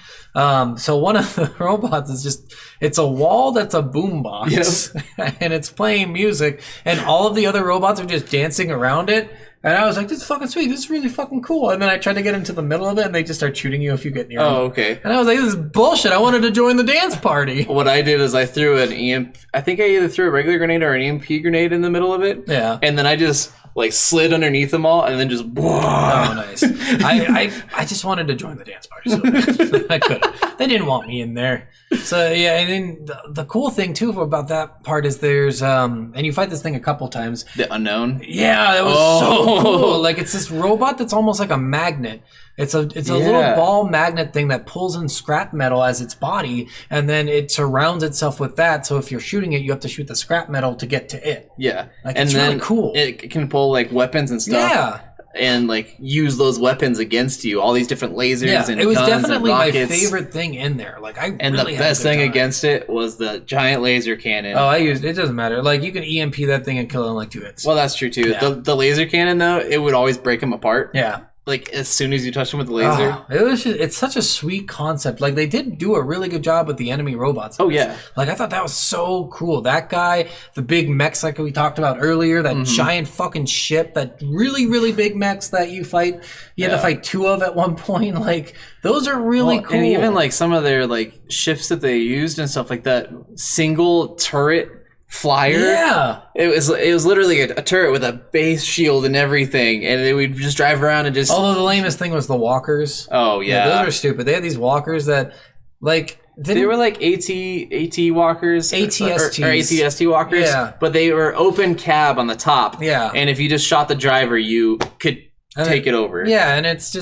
So one of the robots is it's a wall that's a boombox, and it's playing music, and all of the other robots are just dancing around it. And I was like, this is fucking sweet. This is really fucking cool. And then I tried to get into the middle of it, and they just start shooting you if you get near them. Oh, okay. And I was like, this is bullshit. I wanted to join the dance party. What I did is I threw an EMP. I think I either threw a regular grenade or an EMP grenade in the middle of it. Yeah. And then I just like slid underneath them all, and then just. Oh, nice. I just wanted to join the dance party, so I couldn't. They didn't want me in there. So yeah, and then the cool thing too about that part is there's and you fight this thing a couple times. The unknown. Yeah, that was so cool. Like, it's this robot that's almost like a magnet. It's a little ball magnet thing that pulls in scrap metal as its body, and then it surrounds itself with that. So if you're shooting it, you have to shoot the scrap metal to get to it. Yeah, like, it's really cool. It can pull like weapons and stuff. Yeah. And like use those weapons against you, all these different lasers and it was guns definitely and my rockets. favorite thing in there. Like, I and really the had best a good thing time. against it was the giant laser cannon. Oh, I used it. Doesn't matter. Like, you can EMP that thing and kill it in like 2 hits. Well, that's true too. Yeah. The laser cannon though, it would always break them apart. Yeah. Like as soon as you touch them with the laser. It's such a sweet concept. Like, they did do a really good job with the enemy robots. Oh yeah. Like, I thought that was so cool. That guy, the big mechs like we talked about earlier, that giant fucking ship, that really, really big mechs that you fight. You had to fight 2 of at one point. Like, those are really cool. And even like some of their like ships that they used and stuff like that, single turret flyer. Yeah, it was literally a turret with a base shield and everything, and they would just drive around and just. Although the lamest thing was the walkers. Oh yeah, those are stupid. They had these walkers that, like, they were like AT walkers, ATSTs. or ATST walkers. Yeah, but they were open cab on the top. Yeah, and if you just shot the driver, you could take it over. Yeah, and it's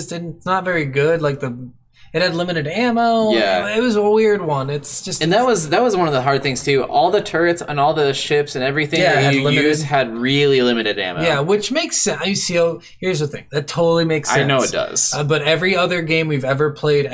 not very good. Like, it had limited ammo. Yeah, it was a weird one. It's just, and that was one of the hard things too. All the turrets and all the ships and everything that you used had really limited ammo. Yeah, which makes sense. You see, here's the thing. That totally makes sense. I know it does. But every other game we've ever played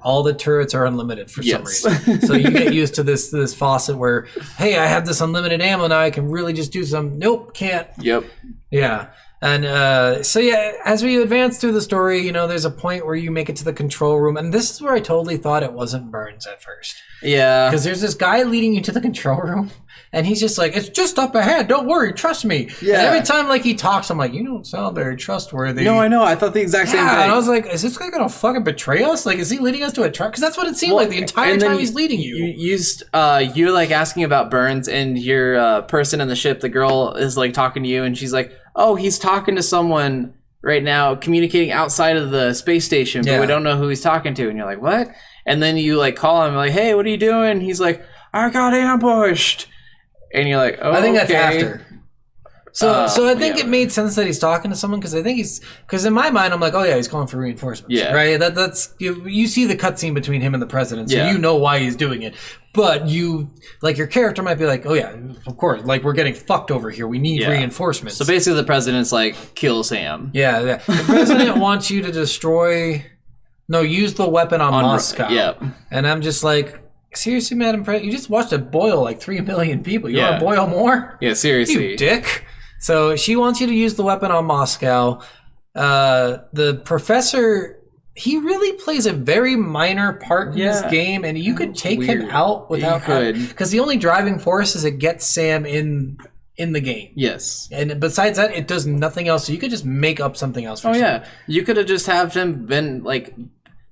all the turrets are unlimited for some reason. So you get used to this faucet where, hey, I have this unlimited ammo now. I can really just do some. Nope, can't. Yep. Yeah. And so yeah, as we advance through the story, there's a point where you make it to the control room, and this is where I totally thought it wasn't Burns at first. Yeah. Because there's this guy leading you to the control room, and he's just like, it's just up ahead, don't worry, trust me. Yeah. And every time like he talks, I'm like, you don't sound very trustworthy. No, I know, I thought the exact same thing. And I was like, is this guy gonna fucking betray us? Like, is he leading us to a truck? Because that's what it seemed like the entire time he's leading you. You're like asking about Burns, and your person in the ship, the girl is like talking to you, and she's like, oh, he's talking to someone right now communicating outside of the space station, but we don't know who he's talking to. And you're like, what? And then you like call him like, hey, what are you doing? He's like, I got ambushed. And you're like, oh, I think that's okay. after. So I think it made sense that he's talking to someone because I think because in my mind I'm like, oh yeah, he's calling for reinforcements. Yeah. Right. That's you see the cutscene between him and the president, so you know why he's doing it. But you like your character might be like, oh yeah, of course, like we're getting fucked over here. We need reinforcements. So basically, the president's like, kill Sam. Yeah. The president wants you to use the weapon on Moscow. Yep. And I'm just like, seriously, Madam President, you just watched it boil like 3 million people. You want to boil more? Yeah, seriously. You dick. So she wants you to use the weapon on Moscow. The professor, he really plays a very minor part in this game, and you could take him out without because the only driving force is it gets Sam in the game. Yes. And besides that, it does nothing else. So you could just make up something else for Sam. You could have just had him been like...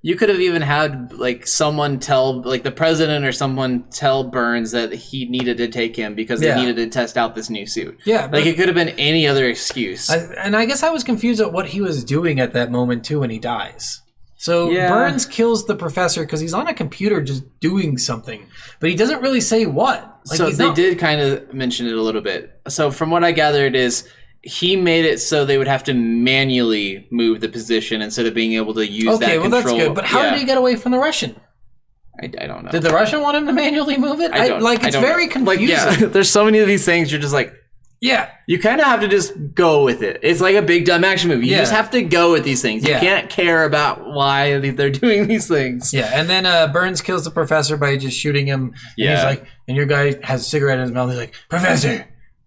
You could have even had like someone tell, like the president or someone tell Burns that he needed to take him because they needed to test out this new suit. Yeah, like it could have been any other excuse. And I guess I was confused at what he was doing at that moment too when he dies. So Burns kills the professor because he's on a computer just doing something, but he doesn't really say what. Like, so they did kind of mention it a little bit. So from what I gathered is, he made it so they would have to manually move the position instead of being able to use that control. Okay, well that's good. But how did he get away from the Russian? I don't know. Did the Russian want him to manually move it? It's very confusing. Like, there's so many of these things you're just like, you kind of have to just go with it. It's like a big dumb action movie. You just have to go with these things. You can't care about why they're doing these things. Yeah, and then Burns kills the professor by just shooting him. And he's like, and your guy has a cigarette in his mouth. He's like, Professor.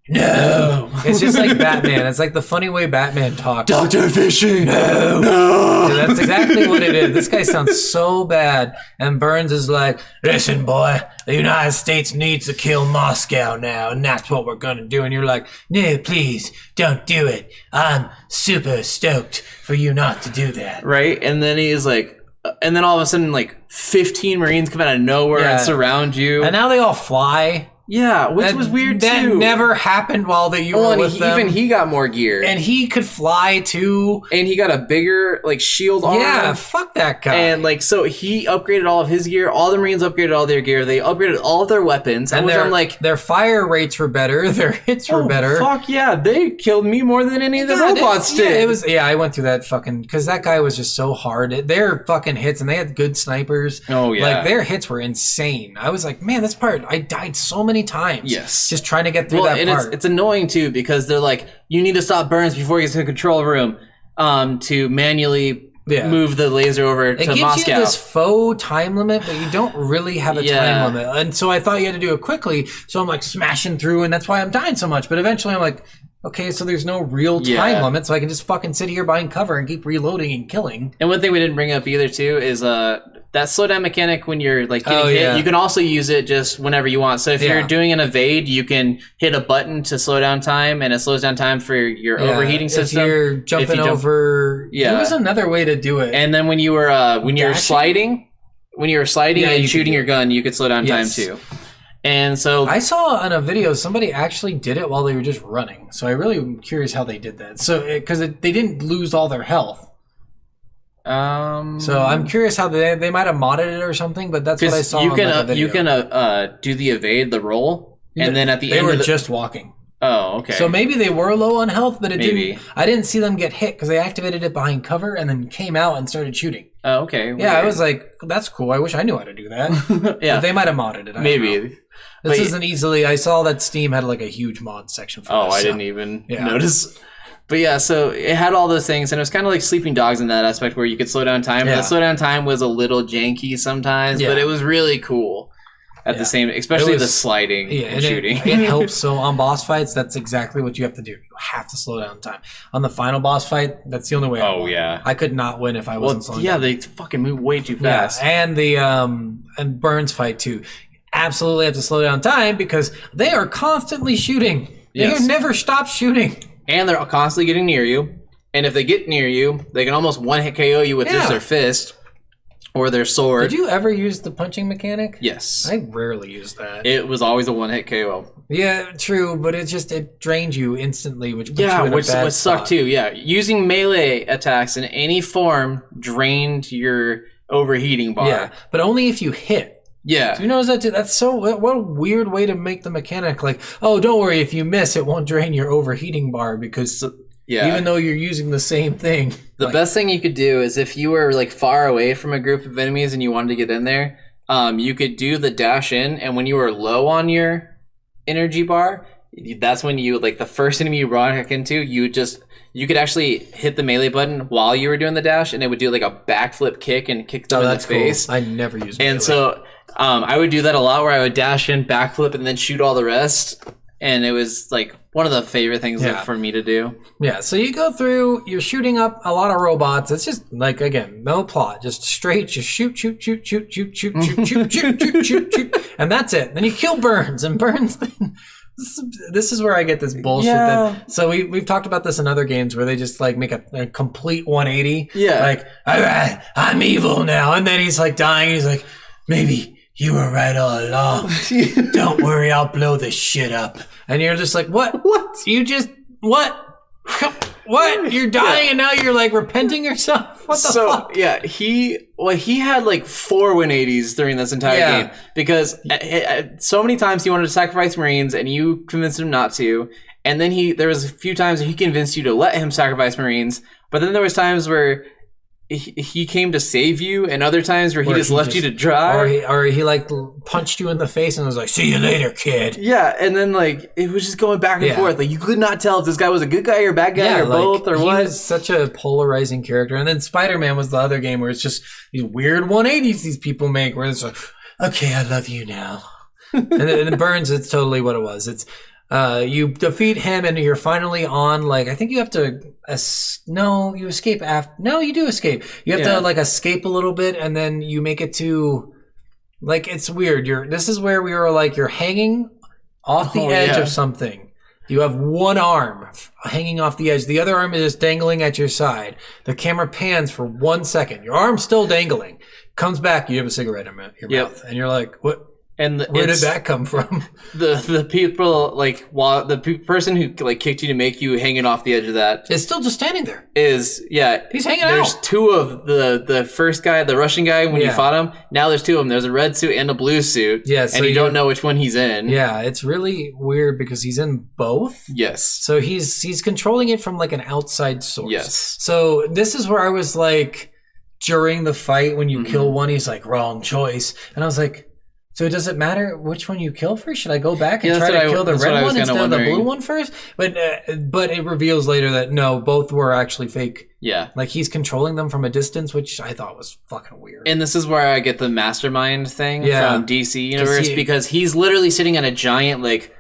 No. It's just like Batman. It's like the funny way Batman talks. Dr. Fishing. No. So that's exactly what it is. This guy sounds so bad. And Burns is like, listen, boy, the United States needs to kill Moscow now, and that's what we're going to do. And you're like, no, please, don't do it. I'm super stoked for you not to do that. Right? And then he's like, and then all of a sudden, like, 15 Marines come out of nowhere and surround you. And now they all fly. Yeah, which was weird too. That never happened while you were with them. Even he got more gear. And he could fly too. And he got a bigger like shield armor. Yeah, fuck that guy. And like so he upgraded all of his gear. All the Marines upgraded all their gear. They upgraded all of their weapons. And their fire rates were better. Their hits were better. Fuck yeah, they killed me more than any of the robots did. I went through that fucking because that guy was just so hard. Their fucking hits, and they had good snipers. Oh yeah, like their hits were insane. I was like, man, this part I died so many times. Yes. Just trying to get through that part. It's annoying too because they're like, you need to stop Burns before he gets to the control room to manually move the laser over to Moscow. It gives you this faux time limit, but you don't really have a time limit. And so I thought you had to do it quickly. So I'm like smashing through, and that's why I'm dying so much. But eventually I'm like, okay, so there's no real time limit, so I can just fucking sit here behind cover and keep reloading and killing. And one thing we didn't bring up either too is that slowdown mechanic when you're like getting hit, you can also use it just whenever you want. So if you're doing an evade, you can hit a button to slow down time, and it slows down time for your overheating system. If you're jumping over, there was another way to do it. And then when you were sliding and shooting your gun, you could slow down time too. And so I saw on a video somebody actually did it while they were just running. So I really am curious how they did that. So because they didn't lose all their health. So I'm curious how they might have modded it or something, but that's what I saw. You can do the evade, the roll, and then at the end they were just walking. Oh, okay. So maybe they were low on health, but didn't. I didn't see them get hit because they activated it behind cover and then came out and started shooting. Oh, okay. Yeah, I was like, that's cool. I wish I knew how to do that. But they might have modded it. Maybe. This isn't easily. I saw that Steam had like a huge mod section for this. I didn't even notice. But yeah, so it had all those things, and it was kind of like Sleeping Dogs in that aspect where you could slow down time. Yeah. The slow down time was a little janky sometimes, but it was really cool at the same, especially the sliding and shooting. It helps. So on boss fights, that's exactly what you have to do. You have to slow down time. On the final boss fight, that's the only way. I could not win if I wasn't slowing down. They fucking move way too fast. Yeah, and the and Burns fight too. Absolutely have to slow down time because they are constantly shooting. They never stop shooting. And they're constantly getting near you. And if they get near you, they can almost one-hit KO you with just their fist. or their sword. Did you ever use the punching mechanic? Yes. I rarely use that. It was always a one-hit KO. Yeah, true, but it drained you instantly, which puts you in a which bad sucked spot. too. Yeah, using melee attacks in any form drained your overheating bar. Yeah, but only if you hit. Yeah. Do you notice that too? That's so what a weird way to make the mechanic. Like, oh, don't worry, if you miss, it won't drain your overheating bar because even though you're using the same thing. The best thing you could do is if you were like far away from a group of enemies and you wanted to get in there, you could do the dash in, and when you were low on your energy bar, that's when you like the first enemy you rock into, you could actually hit the melee button while you were doing the dash, and it would do like a backflip kick and kick them in the face. Cool. I never use melee. And so I would do that a lot, where I would dash in, backflip, and then shoot all the rest. And it was like one of the favorite things for me to do. Yeah, so you go through, you're shooting up a lot of robots. It's just like, again, no plot, just straight, just shoot, and that's it. Then you kill Burns, and Burns. This is where I get this bullshit. So we've talked about this in other games where they just like make a complete 180. Yeah, like, all right, I'm evil now, and then he's like dying. And he's like, maybe you were right all along. Don't worry, I'll blow this shit up. And you're just like, what? What? You just, what? What? You're dying and now you're like repenting yourself? What the fuck? Yeah, he had like 4 180s during this entire game because so many times he wanted to sacrifice Marines and you convinced him not to. And then there was a few times he convinced you to let him sacrifice Marines. But then there was times where he came to save you, and other times where he just left you to dry, or he like punched you in the face and was like, "See you later, kid." Yeah, and then like it was just going back and forth. Like you could not tell if this guy was a good guy or a bad guy or both or what. He was such a polarizing character. And then Spider-Man was the other game where it's just these weird 180s these people make, where it's like, "Okay, I love you now," and then Burns, it's totally what it was. It's you defeat him and you're finally on, like, I think you have to you escape after. No, you do escape. You have to like escape a little bit, and then you make it to, like, it's weird. This is where we were like, you're hanging off the edge of something. You have one arm hanging off the edge. The other arm is just dangling at your side. The camera pans for 1 second. Your arm's still dangling. Comes back, you have a cigarette in your mouth. And you're like, what? And where did that come from? The people, like, while the person who like kicked you to make you hanging off the edge of that is still just standing there. He's hanging out. There's 2 of the first guy, the Russian guy, when you fought him. Now there's 2 of them. There's a red suit and a blue suit. Yeah, so and you don't know which one he's in. Yeah, it's really weird because he's in both. Yes. So he's controlling it from like an outside source. Yes. So this is where I was like, during the fight when you kill one, he's like, wrong choice, and I was like, so does it matter which one you kill first? Should I go back and try to kill the red one instead of the blue one first? But it reveals later that no, both were actually fake. Yeah. Like he's controlling them from a distance, which I thought was fucking weird. And this is where I get the mastermind thing from DC Universe, because he's literally sitting on a giant like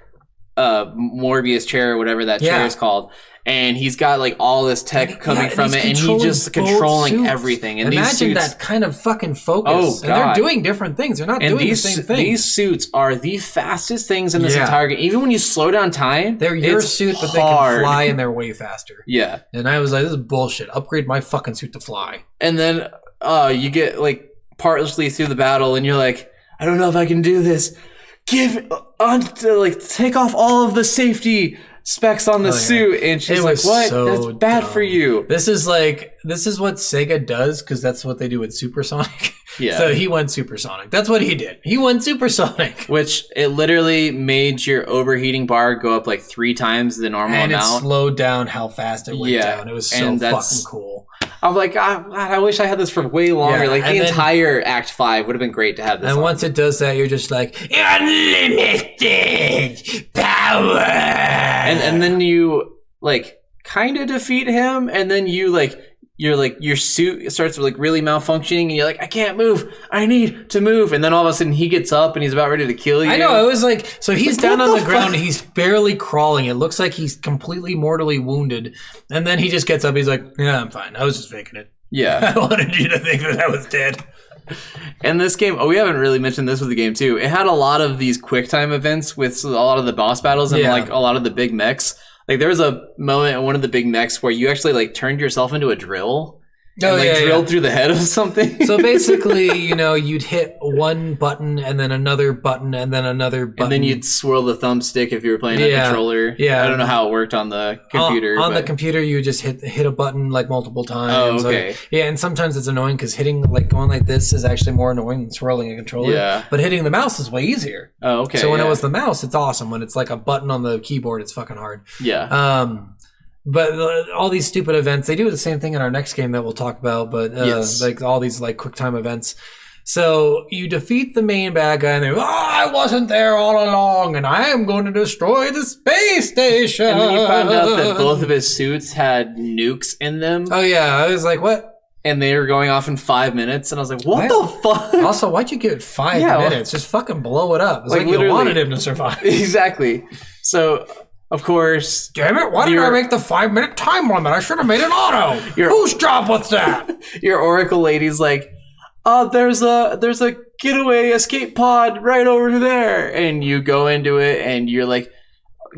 Morbius chair or whatever that chair is called. And he's got like all this tech coming from it, and he's just controlling everything. And imagine that kind of fucking focus. Oh, God. And they're doing different things. They're not doing the same thing. These suits are the fastest things in this entire game. Even when you slow down time, they're your suit, but they can fly and they're way faster. Yeah. And I was like, this is bullshit. Upgrade my fucking suit to fly. And then you get like partly through the battle, and you're like, I don't know if I can do this. Take off all of the safety specs on the suit, and she's like, what? That's bad for you. This is what Sega does, because that's what they do with Supersonic. Yeah. So he went supersonic. That's what he did. He went supersonic. Which it literally made your overheating bar go up like 3 times the normal amount. And it slowed down how fast it went down. It was so fucking cool. I'm like, God, I wish I had this for way longer. Like the entire Act 5 would have been great to have this. And once it does that, you're just like, unlimited power. And then you like kind of defeat him, and then your suit starts like really malfunctioning, and you're like, I can't move. I need to move. And then all of a sudden he gets up and he's about ready to kill you. I know. It was like, so he's down on the ground. He's barely crawling. It looks like he's completely mortally wounded. And then he just gets up. He's like, yeah, I'm fine. I was just faking it. Yeah. I wanted you to think that I was dead. And this game, we haven't really mentioned this with the game too. It had a lot of these quick time events with a lot of the boss battles and like a lot of the big mechs. Like there was a moment in one of the big mechs where you actually like turned yourself into a drill, and drilled through the head of something. So basically, you'd hit one button and then another button and then another button. And then you'd swirl the thumbstick if you were playing a controller. Yeah. I don't know how it worked on the computer. On the computer, you would just hit a button like multiple times. Oh, okay. And sometimes it's annoying because hitting going like this is actually more annoying than swirling a controller. Yeah. But hitting the mouse is way easier. Oh, okay. So when it was the mouse, it's awesome. When it's like a button on the keyboard, it's fucking hard. Yeah. But all these stupid events, they do the same thing in our next game that we'll talk about. But like all these like quick time events. So you defeat the main bad guy, and they're, I wasn't there all along, and I am going to destroy the space station. And then you found out that both of his suits had nukes in them. Oh yeah, I was like, what? And they were going off in 5 minutes, and I was like, what the fuck? Also, why'd you give it 5 minutes? Just fucking blow it up. It's like you wanted him to survive. Exactly. So, of course... Damn it, why did I make the 5-minute time limit? I should have made an auto. Whose job was that? Your Oracle lady's like, there's a getaway escape pod right over there. And you go into it, and you're like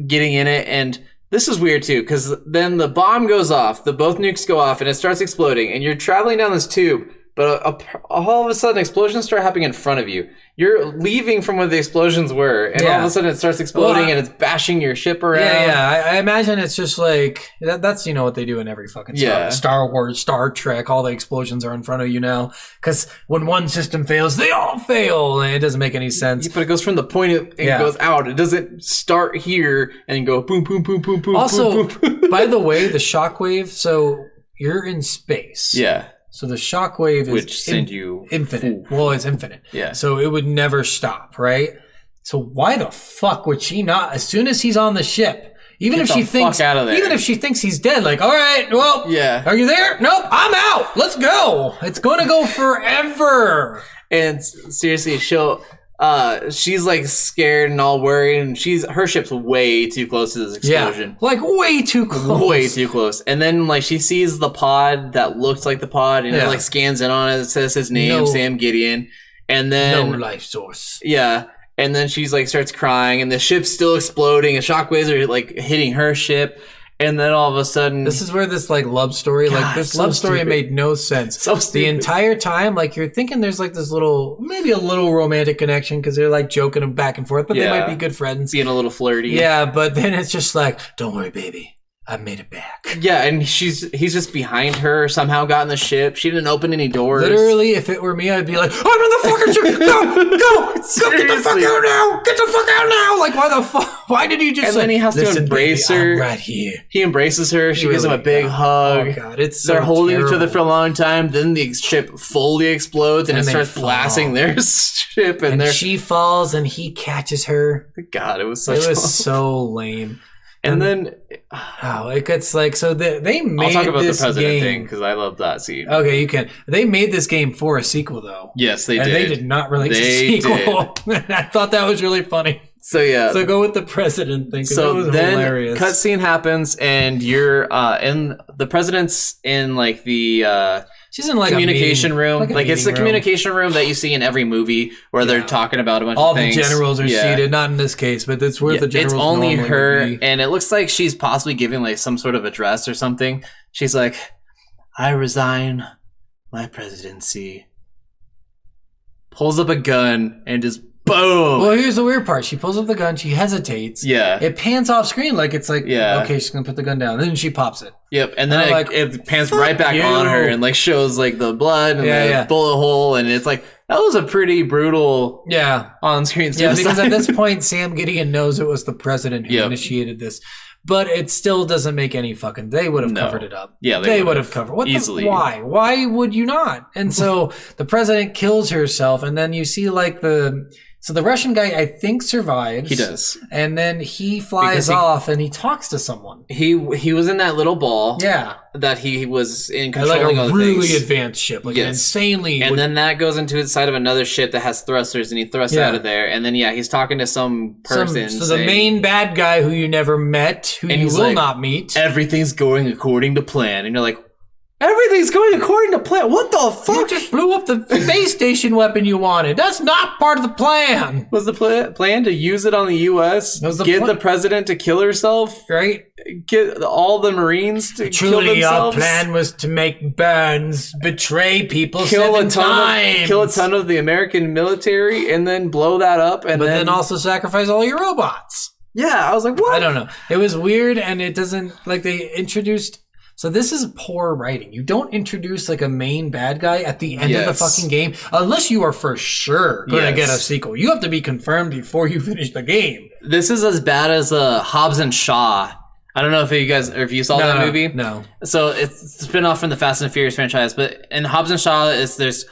getting in it, and... This is weird too, because then the bomb goes off, both nukes go off, and it starts exploding, and you're traveling down this tube, but all of a sudden explosions start happening in front of you. You're leaving from where the explosions were, and all of a sudden it starts exploding, and it's bashing your ship around. Yeah. I imagine it's just like, that's what they do in every fucking Star Wars, Star Trek, all the explosions are in front of you now, because when one system fails, they all fail, and it doesn't make any sense. But it goes from the point and it goes out. It doesn't start here and go boom, boom, boom, boom, boom, also, boom, boom. By the way, the shockwave, so you're in space. Yeah. So the shockwave is send you infinite. Well, it's infinite. Yeah. So it would never stop, right? So why the fuck would she not? As soon as he's on the ship, even if she thinks he's dead, like, all right, well, are you there? Nope, I'm out. Let's go. It's going to go forever. And seriously, she's like scared and all worried, and her ship's way too close to this explosion. Yeah, like way too close. Way too close. And then like she sees the pod that looks like the pod, and it like scans in on it. It says his name, Sam Gideon. And then no life source. Yeah. And then she's like starts crying, and the ship's still exploding, and shockwaves are like hitting her ship. And then all of a sudden... This is where this, like, love story... love story made no sense. So stupid. The entire time, like, you're thinking there's, like, this little... Maybe a little romantic connection, because they're, like, joking back and forth, but they might be good friends. Being a little flirty. Yeah, but then it's just like, don't worry, baby. I made it back. Yeah, and he's just behind her, somehow got in the ship. She didn't open any doors. Literally, if it were me, I'd be like, I'm in the fucking ship! Go, get the fuck out now! Get the fuck out now! Like, why the fuck? Why did you just And then he has to embrace her. I'm right here. He embraces her. She gives him a big hug. Oh, God, it's so They're holding terrible. each other for a long time. Then the ship fully explodes, and it starts blasting their ship. And she falls, and he catches her. God, it was so lame. And then, it gets like, so they made. I'll talk about the president game. thing because I love that scene. Okay, you can. They made this game for a sequel, though. Yes, they did. And they did not release a sequel. I thought that was really funny. So yeah. So go with the president thing. So it was then, hilarious. cutscene happens, and you're in the president's in like the. She's in like communication room. Like it's the communication room that you see in every movie where they're talking about a bunch all of things. All the generals are seated, not in this case, but that's where the generals it's only her, would be. And it looks like she's possibly giving like some sort of address or something. She's like, I resign my presidency. Pulls up a gun and just boom. Well, here's the weird part. She pulls up the gun. She hesitates. Yeah. It pans off screen like it's like, okay, she's going to put the gun down. Then she pops it. Yep. And then it pans right back on her and like shows like the blood and the bullet hole. And it's like, that was a pretty brutal on-screen suicide. Yeah, because at this point, Sam Gideon knows it was the president who initiated this. But it still doesn't make any fucking... They would have covered it up. Yeah, they would have covered it. Easily. Why? Why would you not? And so the president kills herself, and then you see like the... So the Russian guy, I think, survives. He does. And then he flies off and he talks to someone. He was in that little ball. Yeah. That he was in controlling like a other really things. advanced ship. Like insanely... And then that goes into the side of another ship that has thrusters, and he thrusts out of there. And then, he's talking to some person. So the main bad guy who you never met, who you will not meet. Everything's going according to plan. And you're like, Everything's going according to plan. What the You fuck? just blew up the space station weapon you wanted. That's not part of the plan. Was the plan to use it on the U.S.? Was the Get pl- the president to kill herself? Right? Get all the Marines to kill Truly, our themselves? plan was to make Burns betray people Kill seven a ton times. kill a ton of the American military and then blow that up and but then also sacrifice all your robots. yeah, I was like, what? I don't know. It was weird, and it doesn't like they introduced. So this is poor writing. You don't introduce like a main bad guy at the end of the fucking game unless you are for sure going to get a sequel. You have to be confirmed before you finish the game. This is as bad as Hobbs and Shaw. I don't know if you guys or if you saw that movie. No. So it's a spin-off from the Fast and Furious franchise, but in Hobbs and Shaw there's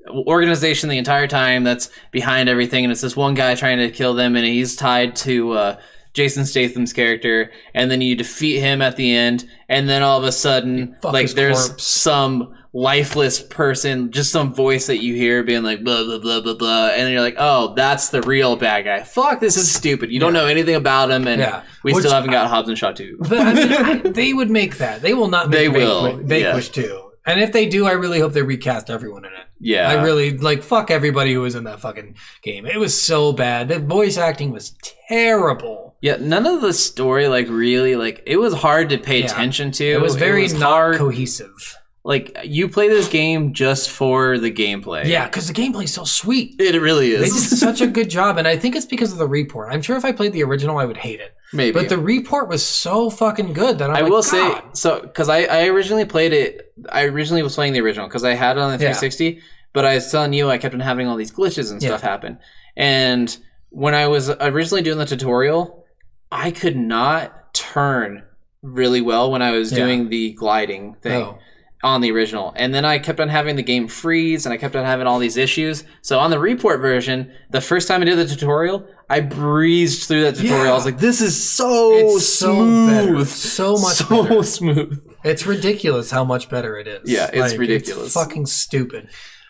organization the entire time that's behind everything, and it's this one guy trying to kill them, and he's tied to Jason Statham's character, and then you defeat him at the end, and then all of a sudden, like there's some lifeless person, just some voice that you hear being like blah blah blah blah blah, and then you're like, oh, that's the real bad guy. Fuck, this is stupid. You don't know anything about him, and we still haven't got Hobbs and Shaw 2. But I mean, they would make that. They will not make Vanquish 2. And if they do, I really hope they recast everyone in it. Yeah. I really, fuck everybody who was in that fucking game. It was so bad. The voice acting was terrible. Yeah, none of the story, really, it was hard to pay attention to. It was very not cohesive. Like, you play this game just for the gameplay. Yeah, because the gameplay's so sweet. It really is. They did such a good job, and I think it's because of the report. I'm sure if I played the original, I would hate it. Maybe. But the report was so fucking good that I will say, so, because I originally played it, I originally was playing the original, because I had it on the 360, but I was telling you, I kept on having all these glitches and stuff happen. And when I was originally doing the tutorial, I could not turn really well when I was doing the gliding thing. On the original, and then I kept on having the game freeze, and I kept on having all these issues. So on the report version, the first time I did the tutorial, I breezed through that tutorial. I was like, "This is so smooth, so much better. smooth." It's ridiculous how much better it is. Yeah, it's ridiculous. It's fucking stupid.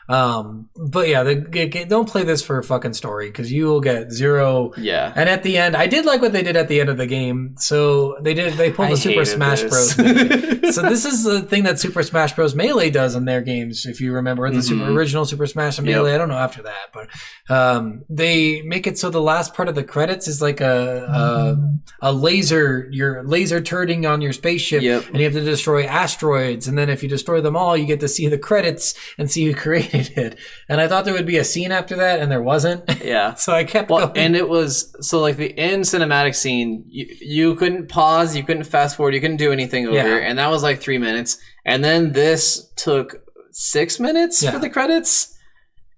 But yeah, don't play this for a fucking story because you will get zero. Yeah. And at the end, I did like what they did at the end of the game. So they pulled the Super Smash Bros. So this is the thing that Super Smash Bros. Melee does in their games. If you remember the original Super Smash and Melee, I don't know after that, but they make it so the last part of the credits is like a laser. You're laser turning on your spaceship, and you have to destroy asteroids. And then if you destroy them all, you get to see the credits and see who created it. And I thought there would be a scene after that, and there wasn't. Yeah. So I kept going. And it was so like the end cinematic scene, you couldn't pause, you couldn't fast forward, you couldn't do anything over, and that was like 3 minutes. And then this took 6 minutes for the credits.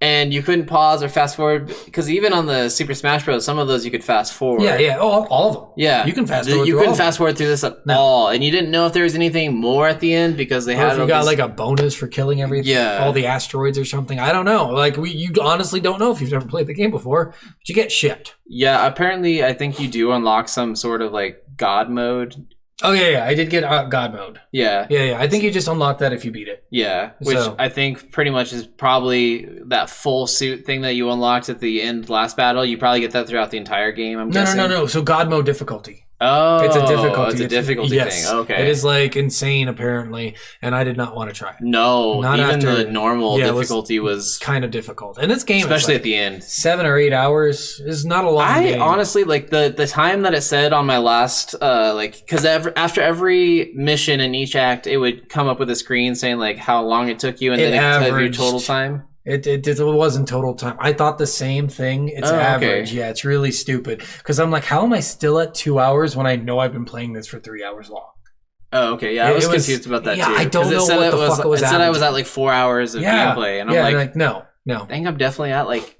And you couldn't pause or fast forward because even on the Super Smash Bros, some of those you could fast forward. Yeah. Oh, all of them. Yeah, you can fast forward. You couldn't fast forward through this at all, and you didn't know if there was anything more at the end because they had. If you got like a bonus for killing everything, all the asteroids or something. I don't know. Like you honestly don't know if you've never played the game before, but you get shipped. Yeah, apparently I think you do unlock some sort of like God mode. Oh yeah, I did get God mode. Yeah. I think you just unlock that if you beat it. Yeah, which I think pretty much is probably that full suit thing that you unlocked at the end last battle. You probably get that throughout the entire game. I'm guessing. No. So God mode difficulty. Oh, it's a difficulty. It's a difficulty thing. Okay, it is like insane apparently, and I did not want to try it. No, not even after, the normal difficulty was kind of difficult. And this game, especially like at the end, 7 or 8 hours is not a long game. I honestly like the time that it said on my last because after every mission in each act, it would come up with a screen saying like how long it took you, and then it took your total time. It wasn't total time. I thought the same thing. It's average. Yeah, it's really stupid. Because I'm like, how am I still at 2 hours when I know I've been playing this for 3 hours long? Oh, okay. Yeah, I was confused about that too. I don't know what the fuck it was. It said I was at like 4 hours of gameplay, and I'm like, no. I think I'm definitely at like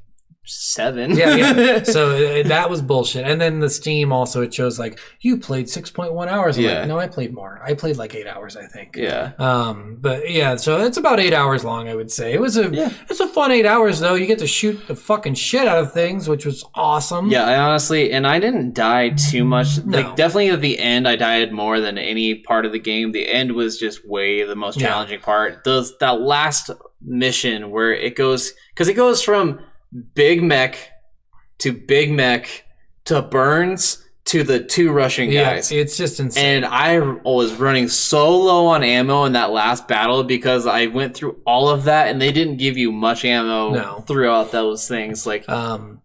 7. Yeah. So that was bullshit. And then the Steam also, it shows like you played 6.1 hours. I'm like, no, I played more. I played like 8 hours, I think. Yeah. But yeah, so it's about 8 hours long, I would say. It's a fun 8 hours though. You get to shoot the fucking shit out of things, which was awesome. Yeah, I honestly, and I didn't die too much. No. Like definitely at the end, I died more than any part of the game. The end was just way the most challenging part. That last mission where it goes from Big Mech to Burns to the 2 Russian guys. It's just insane. And I was running so low on ammo in that last battle because I went through all of that and they didn't give you much ammo throughout those things. Like, and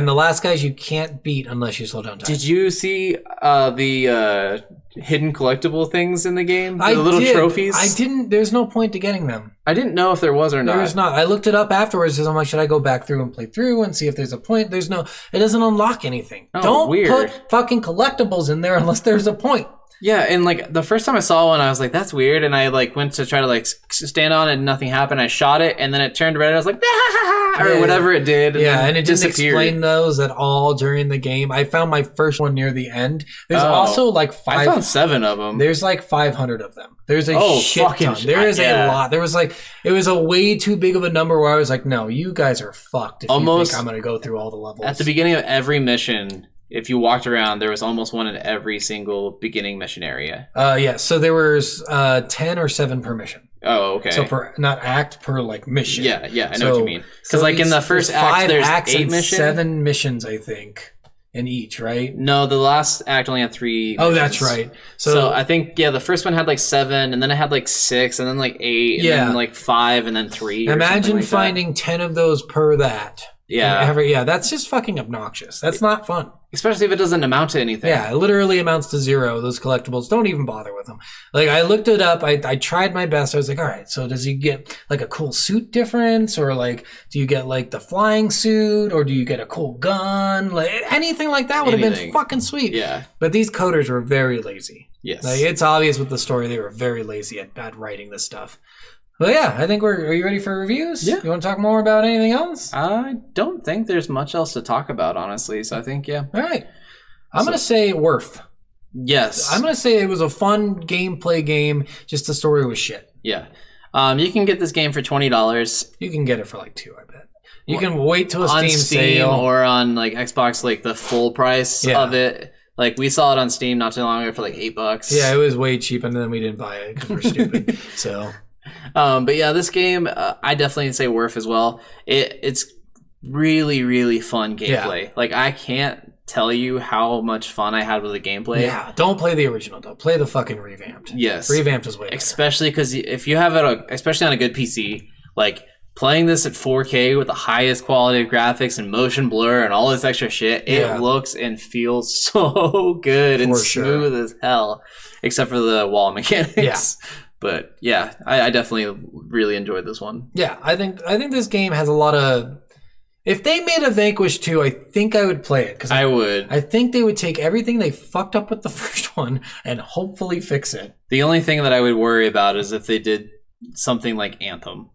the last guys you can't beat unless you slow down time. Did you see the hidden collectible things in the game? The little did. trophies? I didn't. There's no point to getting them. I didn't know if there was or not. There is not. I looked it up afterwards because I'm like, should I go back through and play through and see if there's a point? There's no. It doesn't unlock anything. Oh, Don't weird. put fucking collectibles in there unless there's a point. Yeah, and like the first time I saw one, I was like, "That's weird," and I like went to try to like stand on it, and nothing happened. I shot it, and then it turned red. And I was like, or whatever it did. And it didn't disappeared. explain those at all during the game. I found my first one near the end. There's also like I found 7 of them. There's like 500 of them. There's a shit ton. There is a lot. There was like, it was a way too big of a number where I was like, no, you guys are fucked if you think I'm going to go through all the levels. At the beginning of every mission, if you walked around, there was almost one in every single beginning mission area. So there was 10 or 7 per mission. Oh, okay. So per, not act, per like mission. Yeah, I know what you mean. Because like in the first act, 5 there's acts 8 and missions. 7 missions, I think, in each, right? No, the last act only had 3 missions. Oh, that's right. So I think, the first one had like 7, and then it had like 6, and then like 8, and then like 5, and then 3. Imagine finding 10 of those per that. Yeah. That's just fucking obnoxious. That's not fun. Especially if it doesn't amount to anything. Yeah, it literally amounts to 0. Those collectibles, don't even bother with them. Like, I looked it up. I tried my best. I was like, all right, so does he get like a cool suit difference? Or like, do you get like the flying suit? Or do you get a cool gun? Like, anything like that would have been fucking sweet. Yeah. But these coders were very lazy. Yes. Like, it's obvious with the story, they were very lazy at writing this stuff. Well, yeah, I think are you ready for reviews? Yeah. You want to talk more about anything else? I don't think there's much else to talk about, honestly. So I think, All right. I'm going to say worth. Yes. I'm going to say it was a fun gameplay game, just the story was shit. Yeah. You can get this game for $20. You can get it for like $2, I bet. You can wait till a on Steam sale. Or on like Xbox, like the full price of it. Like we saw it on Steam not too long ago for like $8. Yeah, it was way cheap, and then we didn't buy it because we're stupid. So... but yeah, this game, I definitely say worth as well. It's really, really fun gameplay. Yeah. Like I can't tell you how much fun I had with the gameplay. Yeah, don't play the original though. Play the fucking revamped. Yes, revamped is way better. Especially because if you have it, especially on a good PC, like playing this at 4K with the highest quality of graphics and motion blur and all this extra shit, it looks and feels so good and smooth as hell, except for the wall mechanics. Yeah. But yeah, I definitely really enjoyed this one. Yeah, I think this game has a lot of... If they made a Vanquish 2, I think I would play it. I would. I think they would take everything they fucked up with the first one and hopefully fix it. The only thing that I would worry about is if they did something like Anthem.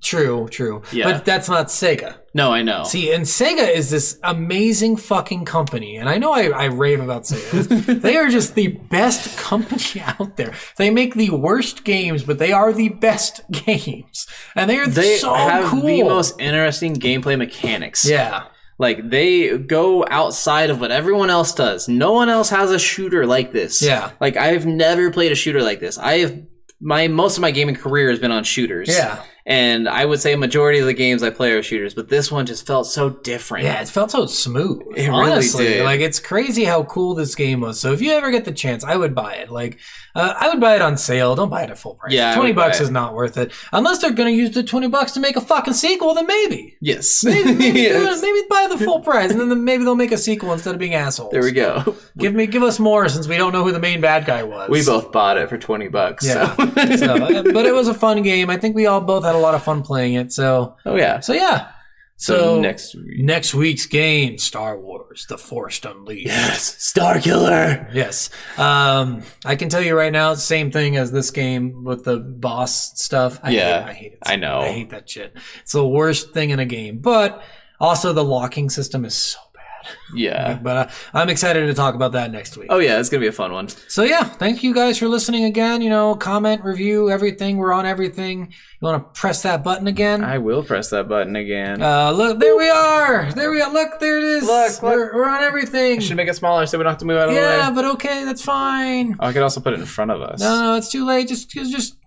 True. Yeah. But that's not Sega. No, I know. See, and Sega is this amazing fucking company. And I know I rave about Sega. They are just the best company out there. They make the worst games, but they are the best games. And they so have cool. The most interesting gameplay mechanics. Yeah. Like, they go outside of what everyone else does. No one else has a shooter like this. Yeah. Like, I've never played a shooter like this. Most of my gaming career has been on shooters. Yeah. And I would say a majority of the games I play are shooters, but this one just felt so different. Yeah, it felt so smooth. It honestly. really did. Like, it's crazy how cool this game was. So if you ever get the chance, I would buy it. Like, I would buy it on sale. Don't buy it at full price. Yeah, $20 is not worth it. Unless they're going to use the $20 to make a fucking sequel, then maybe. Yes. Maybe buy the full price, and then maybe they'll make a sequel instead of being assholes. There we go. Give us more, since we don't know who the main bad guy was. We both bought it for $20. Yeah. So. But it was a fun game. I think we all both had a lot of fun playing it. So. Oh yeah. So next week's game, Star Wars: The Force Unleashed. Yes, Star Killer. Yes. I can tell you right now, it's the same thing as this game with the boss stuff. I hate it. I know. I hate that shit. It's the worst thing in a game. But also the locking system is so bad. Yeah. But I'm excited to talk about that next week. Oh yeah, it's gonna be a fun one. So yeah, thank you guys for listening again. Comment, review, everything. We're on everything. You want to press that button again? I will press that button again. Look, there we are. There we are. Look, there it is. Look. We're on everything. I should make it smaller so we don't have to move out of the way. Yeah, but okay, that's fine. Oh, I could also put it in front of us. No, it's too late. Just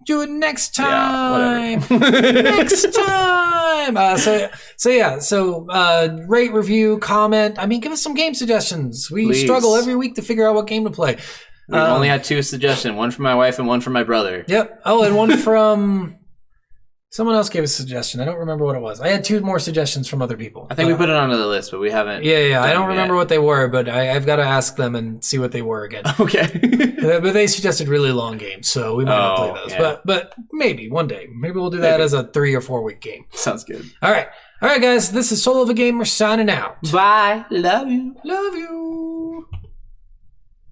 do it next Yeah, time. whatever. Next time. So rate, review, comment. I mean, give us some game suggestions. We Please. struggle every week to figure out what game to play. We've only had 2 suggestions, one from my wife and one from my brother. Yep. Oh, and one from someone else gave a suggestion. I don't remember what it was. I had 2 more suggestions from other people. I think we put it onto the list, but we haven't. Yeah. I done don't it remember yet. what they were, but I've got to ask them and see what they were again. Okay. But they suggested really long games, so we might not play those. yeah. But maybe one day. Maybe we'll do that as a 3 or 4 week game. Sounds good. All right, guys. This is Soul of a Gamer signing out. Bye. Love you. Love you.